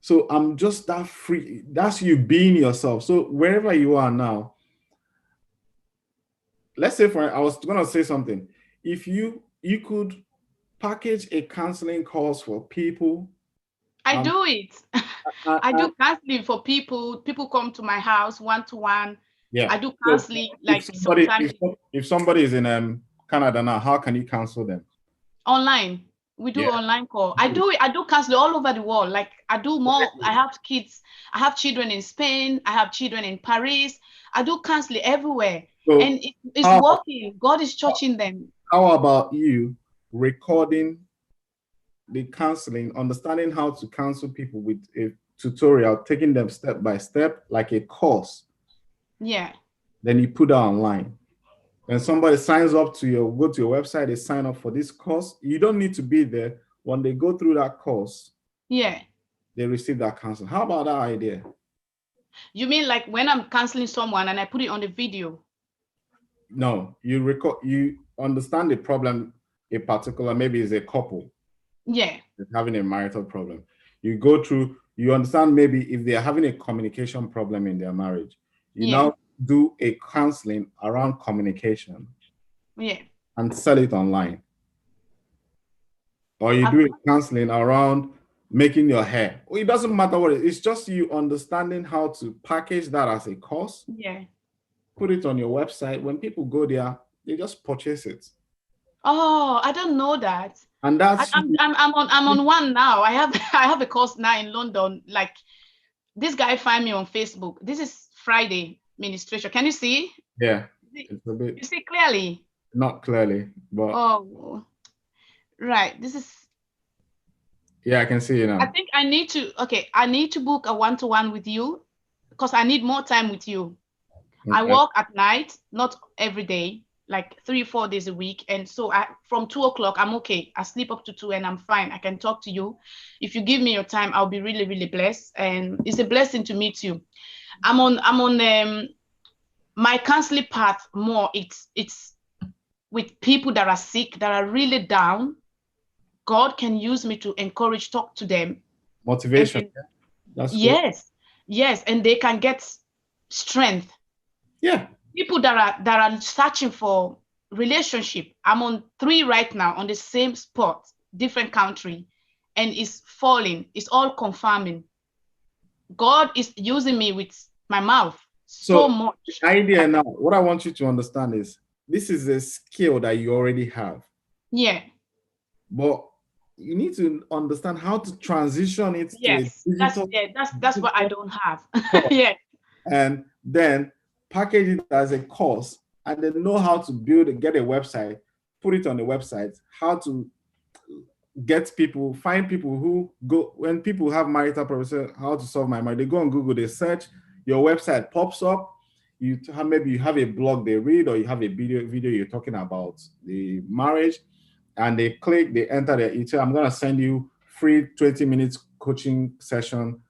So I'm just that free. That's you being yourself. So wherever you are now, let's say I was going to say something. If you could package a counseling course for people. I do it. I do counseling for people. People come to my house one-to-one. Yeah. I do counseling. So if somebody is in Canada now, how can you counsel them? Online. We do online call. I do counseling all over the world. Like I do more. I have kids. I have children in Spain. I have children in Paris. I do counseling everywhere. So and it's working. God is touching them. How about you recording the counseling, understanding how to counsel people with a tutorial, taking them step by step, like a course. Yeah. Then you put that online. When somebody signs up go to your website, they sign up for this course. You don't need to be there. When they go through that course, Yeah. they receive that counseling. How about that idea? You mean like when I'm counseling someone and I put it on the video? No, you understand the problem, a particular, maybe it's a couple Yeah. that's having a marital problem. You go through, you understand maybe if they are having a communication problem in their marriage, you Yeah. now do a counseling around communication Yeah. and sell it online. Or you do a counseling around making your hair. Well, it doesn't matter what it's just you understanding how to package that as a course, Yeah. put it on your website. When people go there, they just purchase it. Oh, I don't know that. And that's I'm on one now. I have I have a course now in London. Like this guy find me on Facebook. This is Friday ministration. Can you see? yeah, You it's a bit see clearly? not clearly, but Oh, right. This is. yeah, I can see it I now. think I need to. Okay, I need to book a one-to-one with you because I need more time with you. I Okay. work at night, not every day, like 3-4 days a week. And so from 2 o'clock, I'm okay. I sleep up to 2 and I'm fine. I can talk to you. If you give me your time, I'll be really, really blessed. And it's a blessing to meet you. I'm on my counseling path more. It's with people that are sick, that are really down. God can use me to encourage, talk to them. Motivation. And That's good. yes, and they can get strength. Yeah. People that are searching for relationship. I'm on 3 right now on the same spot, different country, and it's falling. It's all confirming. God is using me with my mouth so much. The idea now, what I want you to understand is this is a skill that you already have. Yeah. But you need to understand how to transition it to a digital. That's what I don't have. Yeah. And then package it as a course and then know how to get a website, put it on the website, how to find people who go, when people have marital problems, how to solve my marriage. They go on Google, they search, your website pops up. Maybe you have a blog they read, or you have a video you're talking about the marriage, and they click, they enter their email. I'm going to send you free 20 minutes coaching session.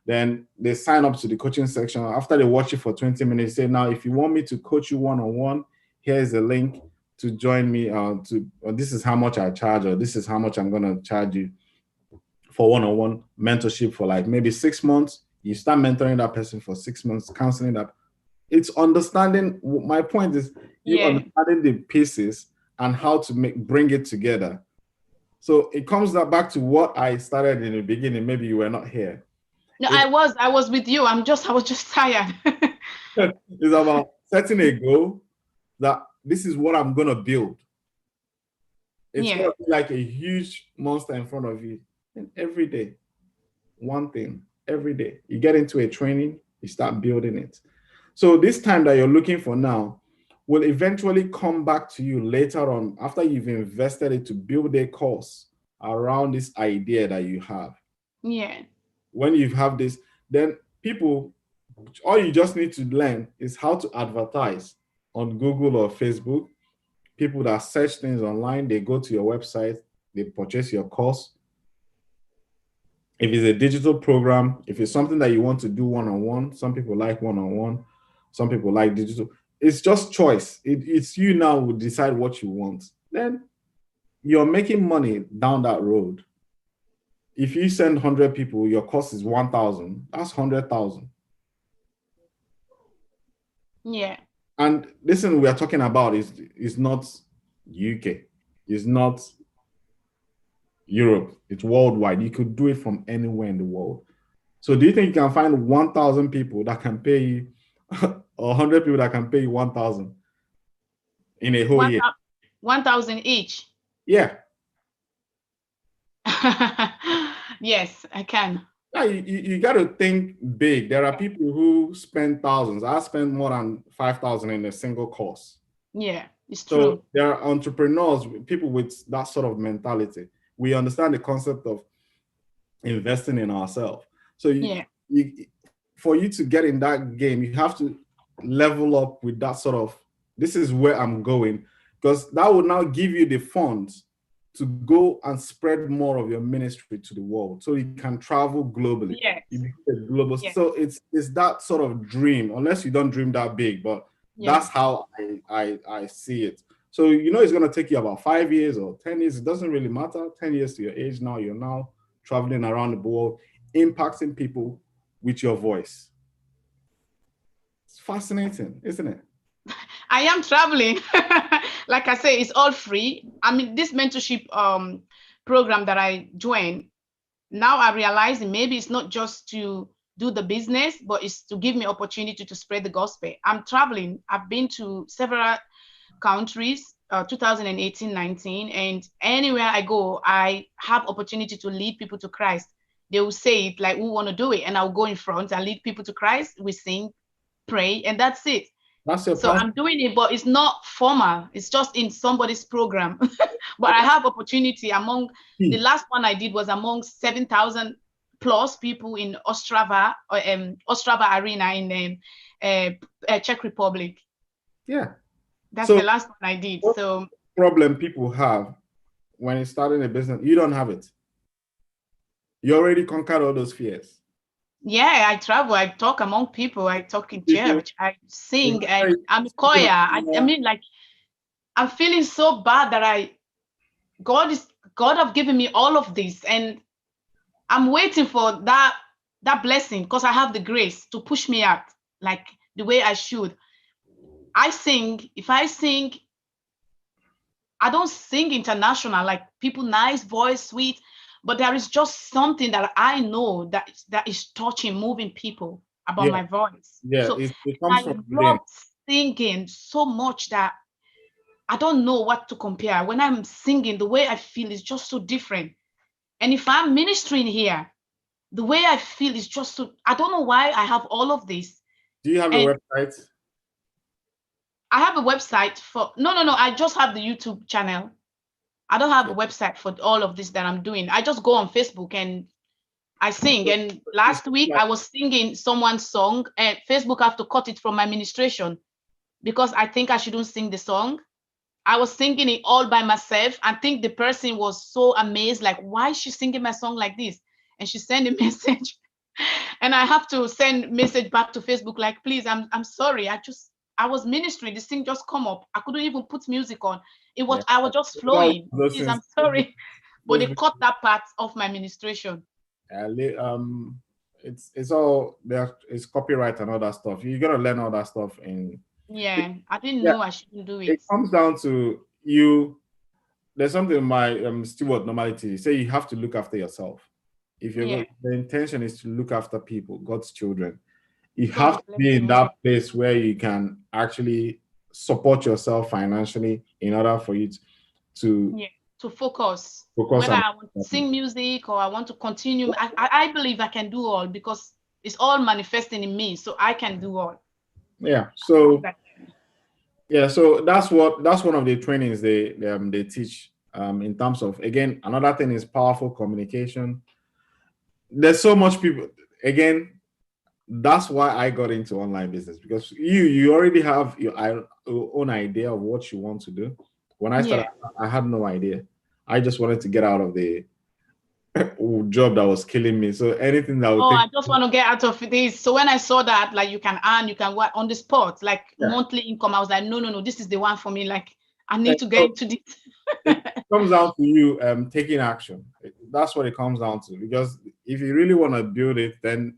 Then they sign up to the coaching section. After they watch it for 20 minutes, say, now, if you want me to coach you one-on-one, here's a link to join me. This is how much I charge, or this is how much I'm going to charge you for one-on-one mentorship for like maybe 6 months. You start mentoring that person for 6 months, counseling that. It's understanding. My point is you understanding the pieces and how to bring it together. So it comes back to what I started in the beginning. Maybe you were not here. No, I was with you. I was just tired. It's about setting a goal that this is what I'm going to build. It's going to be like a huge monster in front of you. And every day, one thing, every day, you get into a training, you start building it. So this time that you're looking for now will eventually come back to you later on after you've invested it to build a course around this idea that you have. Yeah. When you have this, then all you just need to learn is how to advertise on Google or Facebook. People that search things online, they go to your website, they purchase your course. If it's a digital program, if it's something that you want to do one-on-one, some people like one-on-one, some people like digital. It's just choice. It's you now who decide what you want. Then you're making money down that road. If you send 100 people, your cost is 1,000. That's 100,000. Yeah. And listen, we are talking about is not UK. It's not Europe. It's worldwide. You could do it from anywhere in the world. So do you think you can find 1,000 people that can pay you, or 100 people that can pay you 1,000 in a whole year? 1,000 each. Yeah. Yes, I can. Yeah, you got to think big. There are people who spend thousands. I spend more than 5,000 in a single course. Yeah, it's So true. there are entrepreneurs, people with that sort of mentality. We understand the concept of investing in ourselves. So for you to get in that game, you have to level up with that sort of, this is where I'm going, because that will now give you the funds to go and spread more of your ministry to the world so you can travel globally. Yes. You become global. Yes. So it's that sort of dream, unless you don't dream that big, but Yes. that's how I see it. So, it's going to take you about 5 years or 10 years. It doesn't really matter. 10 years to your age now, you're now traveling around the world, impacting people with your voice. It's fascinating, isn't it? I am traveling. Like I say, it's all free. I mean, this mentorship program that I joined, now I realize maybe it's not just to do the business, but it's to give me opportunity to spread the gospel. I'm traveling. I've been to several countries, 2018-19, and anywhere I go, I have opportunity to lead people to Christ. They will say it like, we want to do it, and I'll go in front and lead people to Christ. We sing, pray, and that's it. That's your So I'm doing it, but it's not formal. It's just in somebody's program. But I have opportunity among the last one I did was among 7,000 plus people in Ostrava Arena in Czech Republic. Yeah. That's So the last one I did. So problem people have when you're starting a business, you don't have it. You already conquered all those fears. yeah, I travel, I talk among people, I talk in church, I sing, I'm a choir. I mean, like, I'm feeling so bad that God have given me all of this, and I'm waiting for that blessing, because I have the grace to push me out like the way I should. I sing. If I sing, I don't sing international, like people nice voice, sweet, but there is just something that I know that is touching, moving people about my voice. Yeah, so it comes I from love within. singing so much that I don't know what to compare. When I'm singing, the way I feel is just so different. And if I'm ministering here, the way I feel is just so, I don't know why I have all of this. Do you have a website? I have a website for, no, I just have the YouTube channel. I don't have a website for all of this that I'm doing. I just go on Facebook and I sing. And last week I was singing someone's song, and Facebook have to cut it from my administration because I think I shouldn't sing the song. I was singing it all by myself. I think the person was so amazed, like, why is she singing my song like this? And she sent a message, and I have to send message back to Facebook, like, please, I'm sorry. I was ministering. This thing just come up. I couldn't even put music on. I was just flowing. Please, I'm sorry, but they cut that part of my administration. It's all there. It's copyright and all that stuff. You gotta learn all that stuff in. Yeah, I didn't know I shouldn't do it. It comes down to you. There's something my steward normality say you have to look after yourself. If the intention is to look after people, God's children, you have to be in that place where you can actually support yourself financially in order for you to focus. Whether I want to sing music or I want to continue, I believe I can do all because it's all manifesting in me, so I can do all. Yeah. So so that's one of the trainings they teach in terms of, again, another thing is powerful communication. There's so much people, again, that's why I got into online business, because you already have your own idea of what you want to do. When I started, I had no idea. I just wanted to get out of the job that was killing me. So anything that would I just want to get out of this. So when I saw that, like, you can earn, you can work on the spot, like monthly income, I was like, no, this is the one for me. Like, I need to get into this. It comes down to you taking action. That's what it comes down to. Because if you really want to build it, then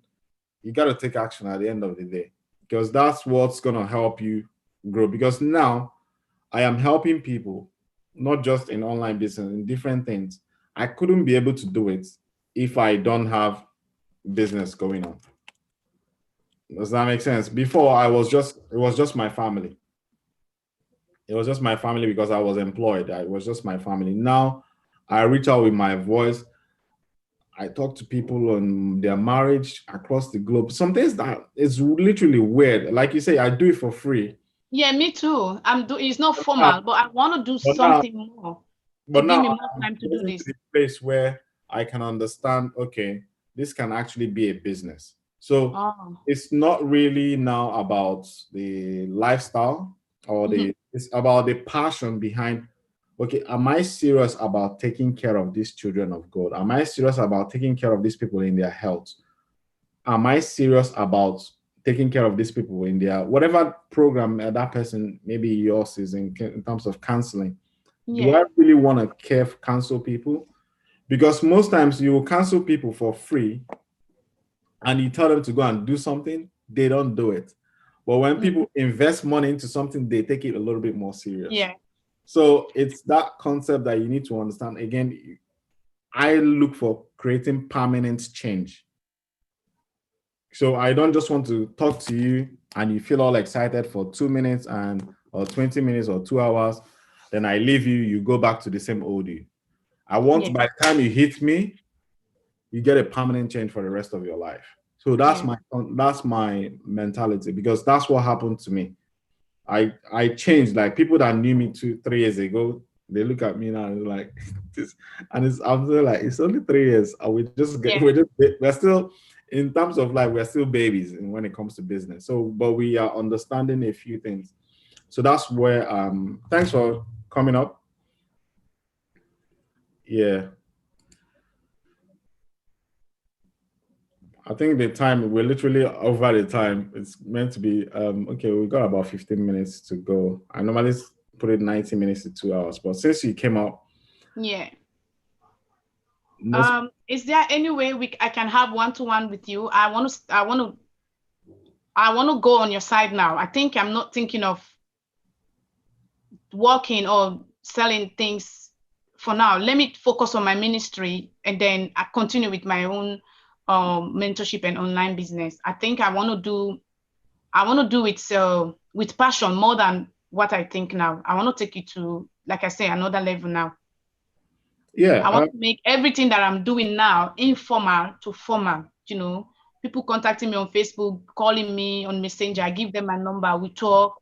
you got to take action at the end of the day, because that's what's going to help you grow. Because now I am helping people, not just in online business, in different things. I couldn't be able to do it if I don't have business going on. Does that make sense? Before, it was just my family. It was just my family because I was employed. It was just my family. Now I reach out with my voice. I talk to people on their marriage across the globe. Some things that is literally weird. Like you say, I do it for free. Yeah, me too. It's not formal, but I want to do something more. But now, give me more time to do this. To the place where I can understand, okay, this can actually be a business. So it's not really now about the lifestyle or it's about the passion behind okay, am I serious about taking care of these children of God? Am I serious about taking care of these people in their health? Am I serious about taking care of these people in their whatever program that person, maybe yours is in terms of counseling? Do I Yeah. really want to counsel people? Because most times you will counsel people for free and you tell them to go and do something, they don't do it. But when Mm. people invest money into something, they take it a little bit more serious. Yeah. So it's that concept that you need to understand. Again, I look for creating permanent change. So I don't just want to talk to you and you feel all excited for 2 minutes or 20 minutes or 2 hours. Then I leave you, you go back to the same old you. I want Yeah. by the time you hit me, you get a permanent change for the rest of your life. So that's Yeah. my mentality, because that's what happened to me. I changed. Like people that knew me 2-3 years ago, they look at me now and they're like this, and I'm still like, it's only 3 years, and Yeah. we're still in terms of life, we're still babies when it comes to business. So, but we are understanding a few things. So that's where thanks for coming up. Yeah. I think the time, we're literally over the time. It's meant to be okay, we got about 15 minutes to go. I normally put it 90 minutes to 2 hours, but since you came up, Yeah. most Is there any way I can have one-to-one with you? I want to go on your side now. I think I'm not thinking of working or selling things for now. Let me focus on my ministry and then I continue with my own mentorship and online business. I think I want to do it with passion more than what I think now. I want to take it to, like I say, another level now. yeah, I want to make everything that I'm doing now informal to formal. People contacting me on Facebook, calling me on Messenger. I give them my number. We talk,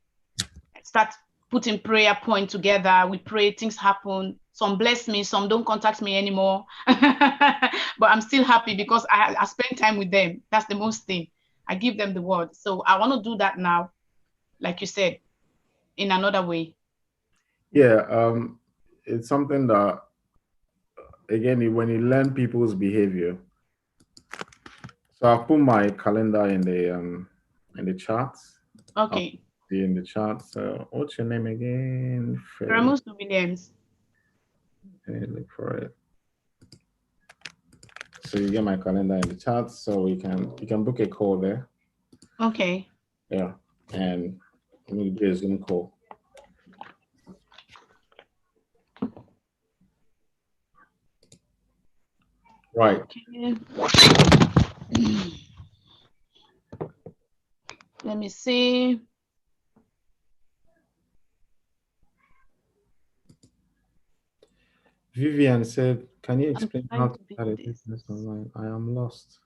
start putting prayer point together. We pray, things happen. Some bless me, some don't contact me anymore. But I'm still happy because I spend time with them. That's the most thing. I give them the word. So I want to do that now, like you said, in another way. yeah. It's something that, again, when you learn people's behavior. So I'll put my calendar in the chat. I'll Okay. be in the chat. So what's your name again? Faye. Ramos Williams. Let me look for it. So you get my calendar in the chat, so you can book a call there. Okay. Yeah, and we do a Zoom call. Right. Okay. Let me see. Vivian said, "Can you I'm explain how trying to to beat start a this. business online? I am lost.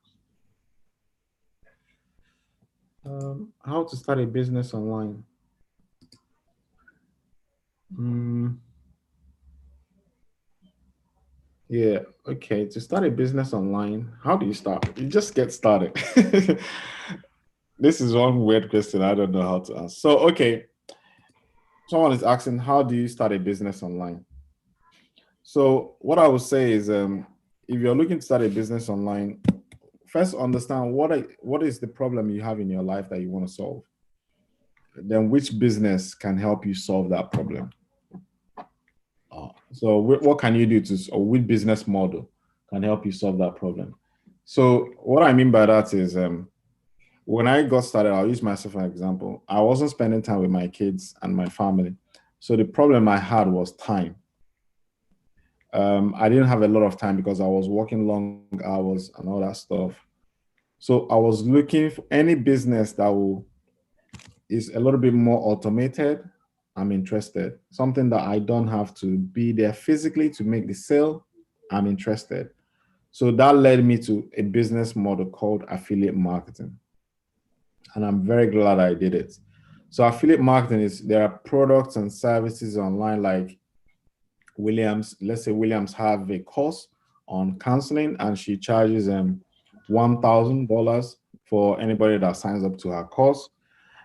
How to start a business online? Yeah, okay. To start a business online, how do you start? You just get started. This is one weird question. I don't know how to answer. So, okay, someone is asking, how do you start a business online? So, what I would say is, if you're looking to start a business online, first understand what is the problem you have in your life that you want to solve. Then, which business can help you solve that problem? So what can you do or which business model can help you solve that problem? So what I mean by that is, when I got started, I'll use myself as an example. I wasn't spending time with my kids and my family. So the problem I had was time. I didn't have a lot of time because I was working long hours and all that stuff. So I was looking for any business that is a little bit more automated. I'm interested. Something that I don't have to be there physically to make the sale. I'm interested. So that led me to a business model called affiliate marketing. And I'm very glad I did it. So affiliate marketing is, there are products and services online, like Williams. Let's say Williams have a course on counseling and she charges $1,000 for anybody that signs up to her course.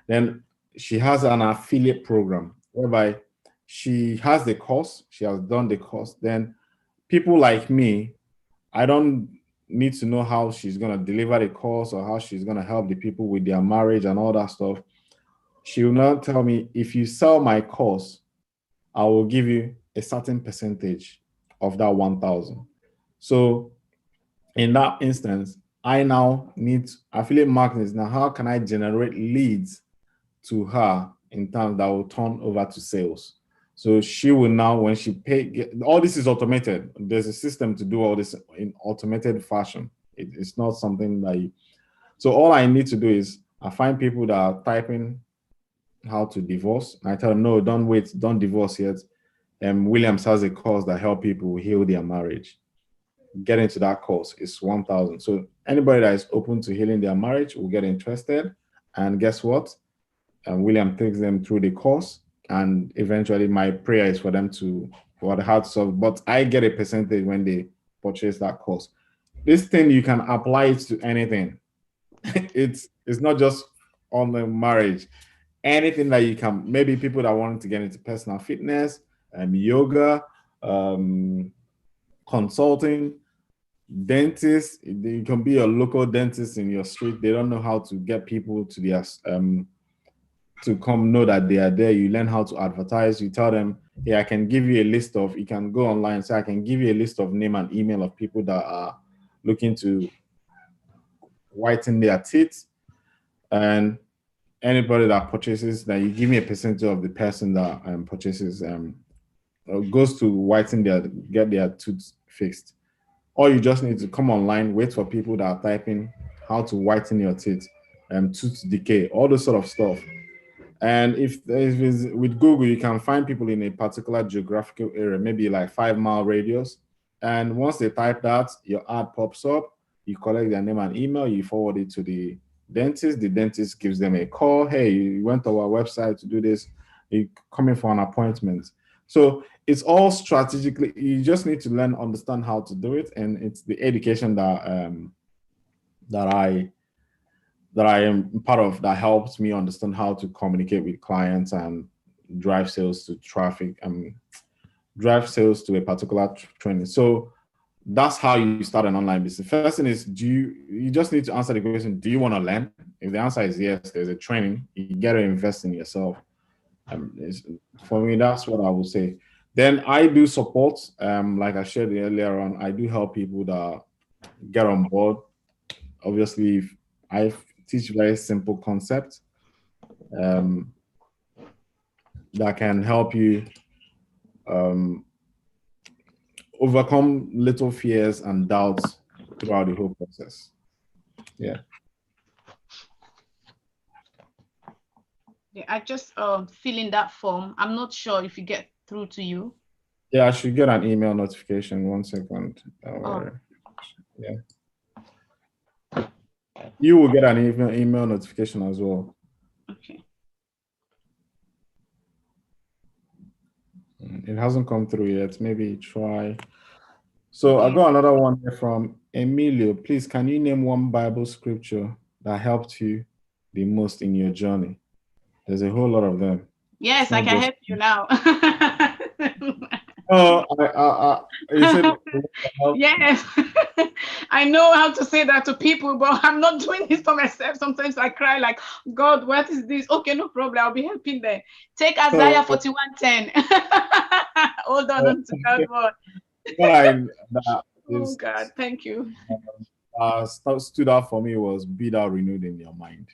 Then she has an affiliate program whereby she has the course, she has done the course, then people like me, I don't need to know how she's going to deliver the course or how she's going to help the people with their marriage and all that stuff. She will not tell me, if you sell my course, I will give you a certain percentage of that 1,000. So in that instance, I now need affiliate marketing. Now, how can I generate leads to her in terms that will turn over to sales? So she will now, when she all this is automated. There's a system to do all this in automated fashion. It's not something that so all I need to do is I find people that are typing how to divorce. And I tell them, no, don't wait, don't divorce yet. Williams has a course that help people heal their marriage. Get into that course. It's 1,000. So anybody that is open to healing their marriage will get interested. And guess what? William takes them through the course. And eventually my prayer is for them for the hard solve. But I get a percentage when they purchase that course. This thing, you can apply it to anything. It's not just on the marriage. Anything that you can, maybe people that want to get into personal fitness, yoga, consulting, dentist. You can be a local dentist in your street. They don't know how to get people to their to come know that they are there. You learn how to advertise. You tell them, hey, I can give you a list of, you can go online, so I can give you a list of name and email of people that are looking to whiten their teeth. And anybody that purchases, that you give me a percentage of the person that purchases, goes to whiten get their tooth fixed. Or you just need to come online, wait for people that are typing how to whiten your teeth, tooth decay, all those sort of stuff. And if it's with Google, you can find people in a particular geographical area, maybe like 5-mile radius. And once they type that, your ad pops up, you collect their name and email, you forward it to the dentist. The dentist gives them a call. Hey, you went to our website to do this. You come in for an appointment. So it's all strategically, you just need to understand how to do it. And it's the education that I am part of that helps me understand how to communicate with clients and drive sales to traffic and drive sales to a particular training. So that's how you start an online business. First thing is, you just need to answer the question, do you want to learn? If the answer is yes, there's a training, you got to invest in yourself. For me, that's what I would say. Then I do support, like I shared earlier on, I do help people that get on board. Obviously, I teach very simple concepts that can help you overcome little fears and doubts throughout the whole process. Yeah. Yeah, I just fill in that form. I'm not sure if it get through to you. Yeah, I should get an email notification. 1 second. Yeah. You will get an email notification as well. Okay. It hasn't come through yet. Maybe try. So I got another one here from Emilio. Please, can you name one Bible scripture that helped you the most in your journey? There's a whole lot of them. Yes, I can help you now. Oh, you said yes. I know how to say that to people, but I'm not doing this for myself. Sometimes I cry like, God, what is this? Okay, no problem. I'll be helping them. Take Isaiah 41:10. Hold on to that one. Oh God, thank you. Stood out for me was be thou renewed in your mind.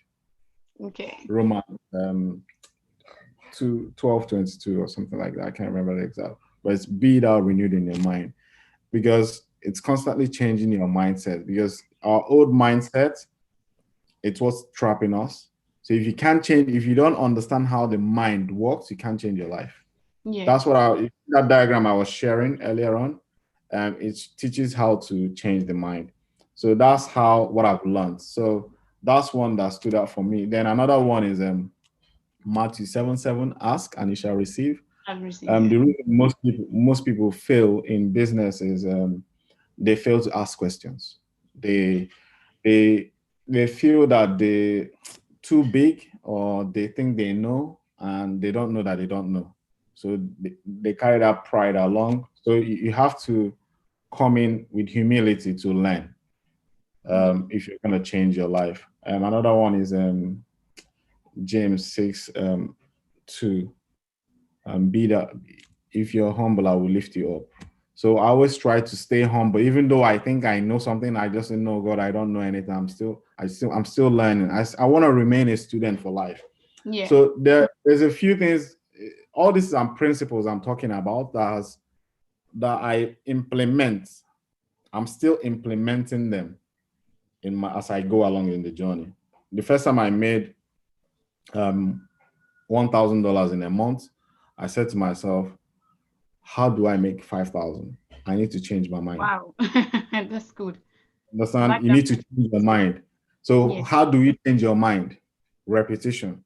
Okay. Romans 12:22 or something like that. I can't remember the exact, but it's be thou renewed in your mind, because it's constantly changing your mindset, because our old mindset, it's what's trapping us. So if you can't change, if you don't understand how the mind works, you can't change your life. Yeah. That's what that diagram I was sharing earlier on, it teaches how to change the mind. So that's what I've learned. So that's one that stood out for me. Then another one is Matthew 7:7, ask and you shall receive. The reason most people fail in business is they fail to ask questions. They feel that they're too big, or they think they know and they don't know that they don't know. So they carry that pride along. So you have to come in with humility to learn if you're going to change your life. Another one is James 6, 2. Be that if you're humble, I will lift you up. So I always try to stay humble, even though I think I know something. I just know, God, I don't know anything. I'm still learning. I want to remain a student for life. Yeah. So there's a few things. All these are principles I'm talking about that I implement. I'm still implementing them as I go along in the journey. The first time I made $1,000 in a month, I said to myself, how do I make 5,000? I need to change my mind. Wow. That's good. Understand? Like You that. need to change your mind. So Yes. how do you change your mind? Repetition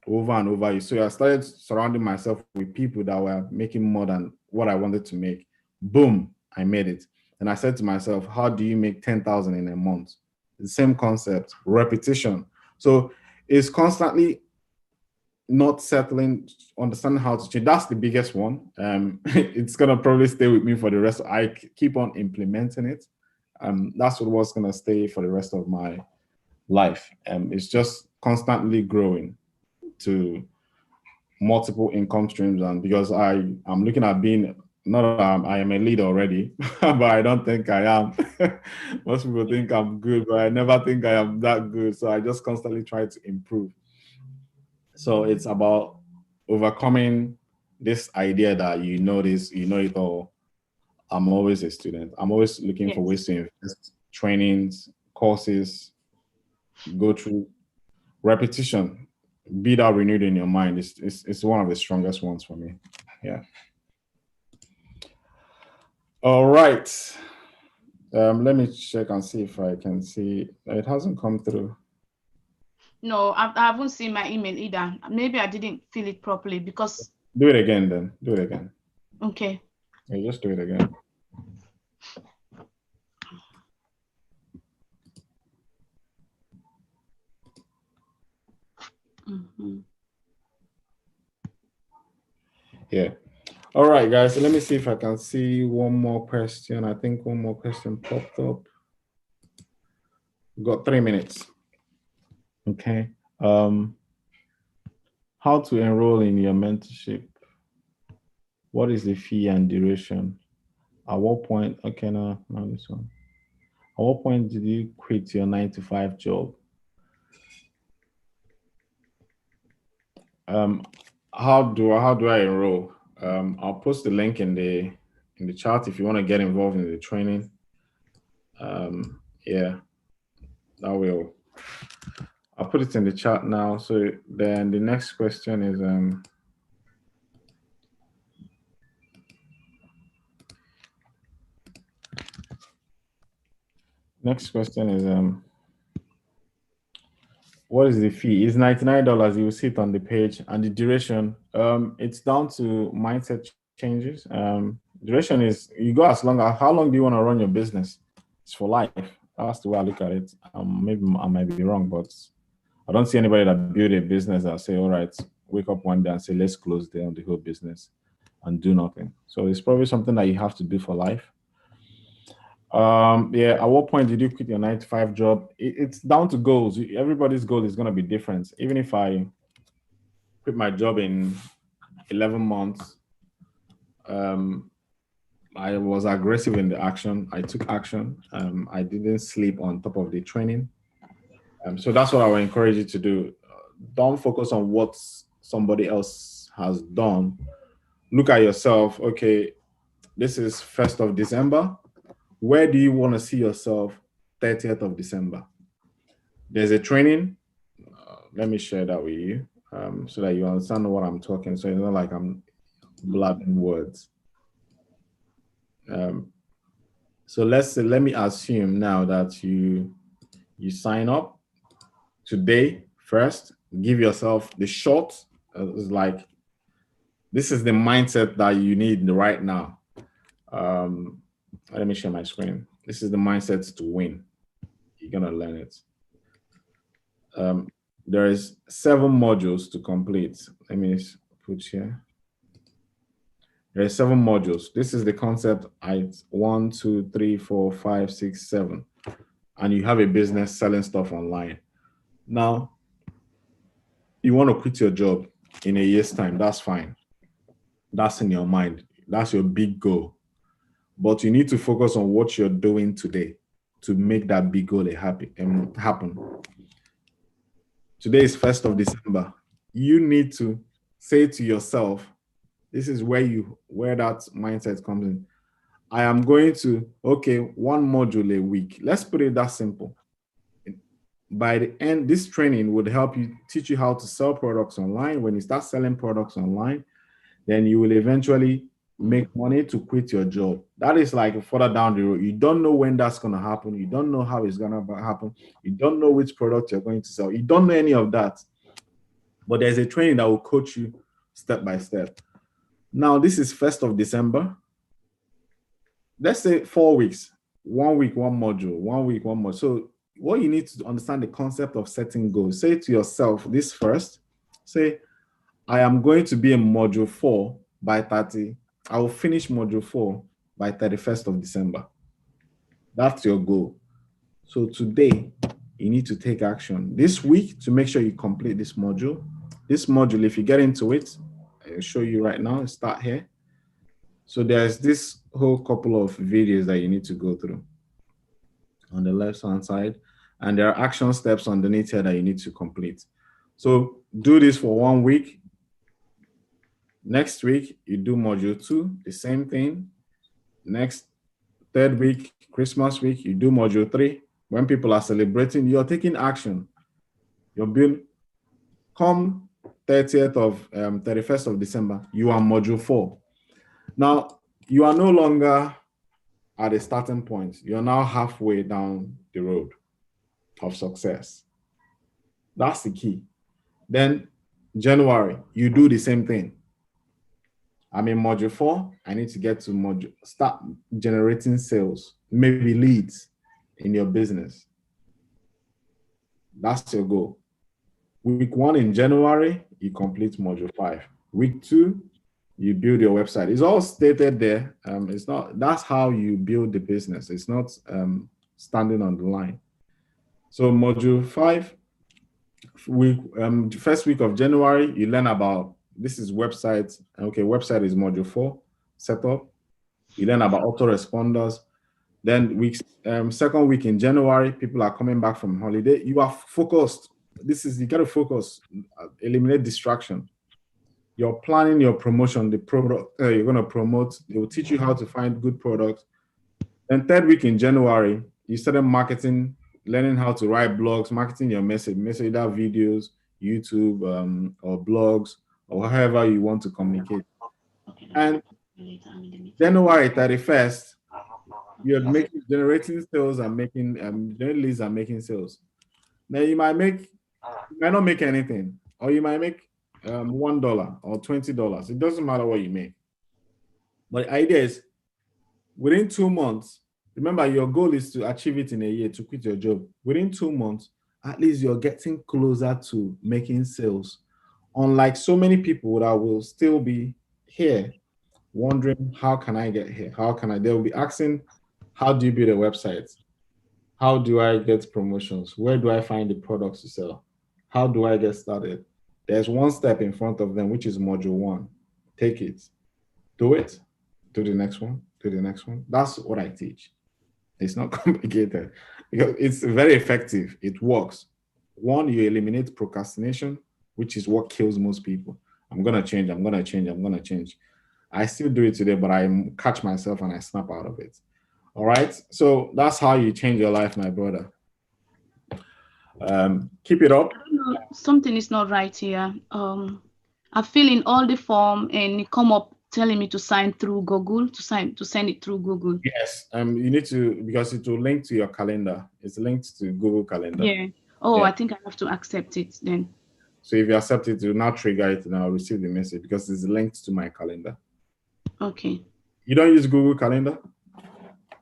over and over. So I started surrounding myself with people that were making more than what I wanted to make. Boom, I made it. And I said to myself, how do you make 10,000 in a month? The same concept, repetition. So it's constantly not settling, understanding how to change. That's the biggest one. It's gonna probably stay with me for the rest. I keep on implementing it. That's what's gonna stay for the rest of my life. It's just constantly growing to multiple income streams, and because I'm looking at being not I am a leader already, but I don't think I am. Most people think I'm good, but I never think I am that good. So I just constantly try to improve. So it's about overcoming this idea that you know this, you know it all. I'm always a student. I'm always looking for Yes. ways to invest, trainings, courses, go through repetition, be that renewed in your mind. It's one of the strongest ones for me. Yeah. All right. Let me check and see if I can see. It hasn't come through. No, I haven't seen my email either. Maybe I didn't fill it properly because. Do it again then. Do it again. Okay. Yeah, just do it again. Yeah. All right, guys. So let me see if I can see one more question. I think one more question popped up. We've got 3 minutes. Okay. How to enroll in your mentorship? What is the fee and duration? At what point? Okay, no, not this one. At what point did you quit your 9-to-5 job? How do I enroll? I'll post the link in the chat if you want to get involved in the training. Yeah, that will. I'll put it in the chat now. So then the next question is what is the fee? It's $99. You will see it on the page, and the duration. It's down to mindset changes. Duration is you go as long as how long do you want to run your business? It's for life. That's the way I look at it. Maybe I might be wrong, but I don't see anybody that build a business that say, all right, wake up one day and say, let's close down the whole business and do nothing. So it's probably something that you have to do for life. Yeah, at what point did you quit your 9-to-5 job? It's down to goals. Everybody's goal is going to be different. Even if I quit my job in 11 months, I was aggressive in the action. I took action. I didn't sleep on top of the training. So that's what I would encourage you to do. Don't focus on what somebody else has done. Look at yourself. Okay, this is 1st of December. Where do you want to see yourself 30th of December? There's a training. Let me share that with you so that you understand what I'm talking. So it's not like I'm blabbing words. So let me assume now that you sign up today first. Give yourself the shot. It's like this is the mindset that you need right now. Let me share my screen. This is the mindset to win. You're gonna learn it. There is 7 modules to complete. Let me put here. There are 7 modules. This is the concept. 1, 2, 3, 4, 5, 6, 7. And you have a business selling stuff online. Now, you want to quit your job in a year's time. That's fine. That's in your mind. That's your big goal. But you need to focus on what you're doing today to make that big goal happen. Today is 1st of December. You need to say to yourself, this is where that mindset comes in. I am going to, okay, 1 module a week. Let's put it that simple. By the end, this training would help you, teach you how to sell products online. When you start selling products online, then you will eventually make money to quit your job. That is like further down the road. You don't know when that's going to happen. You don't know how it's going to happen. You don't know which product you're going to sell. You don't know any of that. But there's a training that will coach you step by step. Now, this is 1st of December. Let's say 4 weeks, 1 week, 1 module, 1 week, 1 module. So what you need to understand the concept of setting goals. Say to yourself this first, say, I am going to be in module 4 by 30. I will finish module 4 by 31st of December. That's your goal. So today, you need to take action this week to make sure you complete this module. This module, if you get into it, I'll show you right now. Start here. So there's this whole couple of videos that you need to go through on the left-hand side. And there are action steps underneath here that you need to complete. So do this for 1 week. Next week, you do module 2, the same thing. Next, 3rd week, Christmas week, you do module 3. When people are celebrating, you're taking action. You're building. Come 31st of December, you are module 4. Now, you are no longer at a starting point. You're now halfway down the road of success. That's the key. Then January, you do the same thing. I'm in module 4. I need to get to start generating sales, maybe leads in your business. That's your goal. Week 1 in January, you complete module 5. Week 2, you build your website. It's all stated there. It's not, that's how you build the business. It's not standing on the line. So module 5, first week of January, you learn about, this is website. Okay, website is module 4, setup. You learn about autoresponders. Then 2nd week in January, people are coming back from holiday. You are focused. You got to focus, eliminate distraction. You're planning your promotion, the product you're going to promote. They will teach you how to find good products. Then 3rd week in January, you started marketing, learning how to write blogs, marketing your message that videos, YouTube, or blogs, or however you want to communicate. And January 31st, you're generating sales and making leads and making sales. Now you might not make anything, or you might make $1 or $20. It doesn't matter what you make. But the idea is, within 2 months, remember your goal is to achieve it in a year, to quit your job. Within 2 months, at least you're getting closer to making sales. Unlike so many people that will still be here wondering, how can I get here? They'll be asking, how do you build a website? How do I get promotions? Where do I find the products to sell? How do I get started? There's 1 step in front of them, which is module 1. Take it, do it, do the next one, do the next one. That's what I teach. It's not complicated because it's very effective. It works. 1, you eliminate procrastination, which is what kills most people. I'm going to change. I still do it today, but I catch myself and I snap out of it. All right. So that's how you change your life, my brother. Keep it up. I don't know, something is not right here. I fill in all the form and it come up telling me to sign through Google, to send it through Google. Yes. You need to, because it will link to your calendar. It's linked to Google Calendar. Yeah. Oh, Yeah. I think I have to accept it then. So if you accept it, it will not trigger it and I'll receive the message because it's linked to my calendar. Okay. You don't use Google Calendar?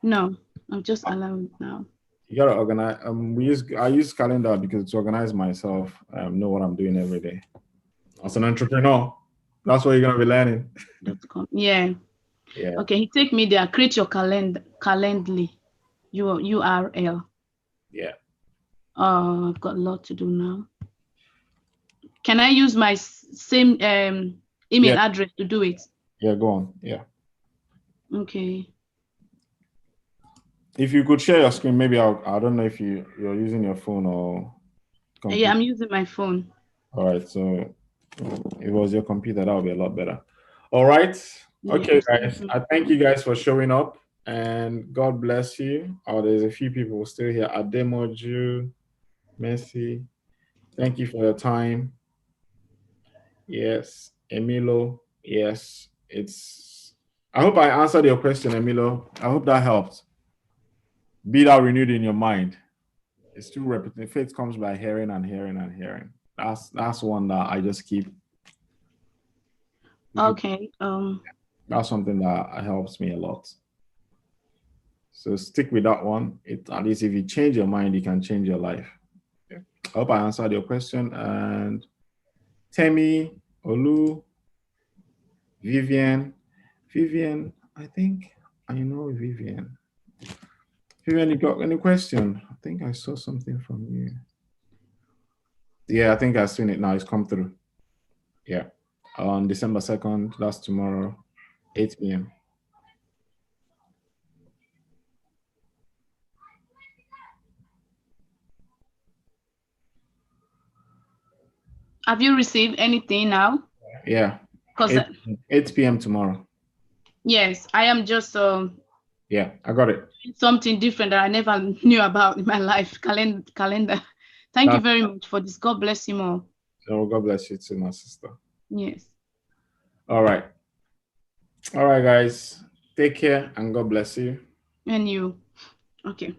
No, I'm just allowing it now. You gotta organize. I use calendar because to organize myself, know what I'm doing every day. As an entrepreneur, That's what you're gonna be learning. .com. Yeah. Yeah. Okay, he take me there. Create your Calendly URL. Yeah. I've got a lot to do now. Can I use my same email address to do it? Yeah, go on. Yeah. Okay. If you could share your screen, maybe I don't know if you're using your phone or computer. Yeah, I'm using my phone. All right, so if it was your computer, that would be a lot better. All right. Yeah, Okay, guys. I thank you guys for showing up, and God bless you. Oh, there's a few people still here. Ademoju, Messi. Thank you for your time. Yes. Emilo. Yes. I hope I answered your question, Emilo. I hope that helped. Be thou renewed in your mind. It's too repetitive. Faith comes by hearing and hearing and hearing. That's one that I just keep. Okay. That's something that helps me a lot. So stick with that one. At least if you change your mind, you can change your life. Okay. I hope I answered your question. And Temi, Olu, Vivian, I think I know Vivian. Vivian, you got any question? I think I saw something from you. Yeah, I think I've seen it now. It's come through. Yeah. On December 2nd, that's tomorrow, 8 p.m. Have you received anything now? Yeah. Because 8 p.m. tomorrow. yes, I am just Yeah, I got it. something different that I never knew about in my life. Calendar. Thank you very much for this. God bless you more. Oh, God bless you too, my sister. Yes. All right. All right, guys. Take care and God bless you. And you. Okay.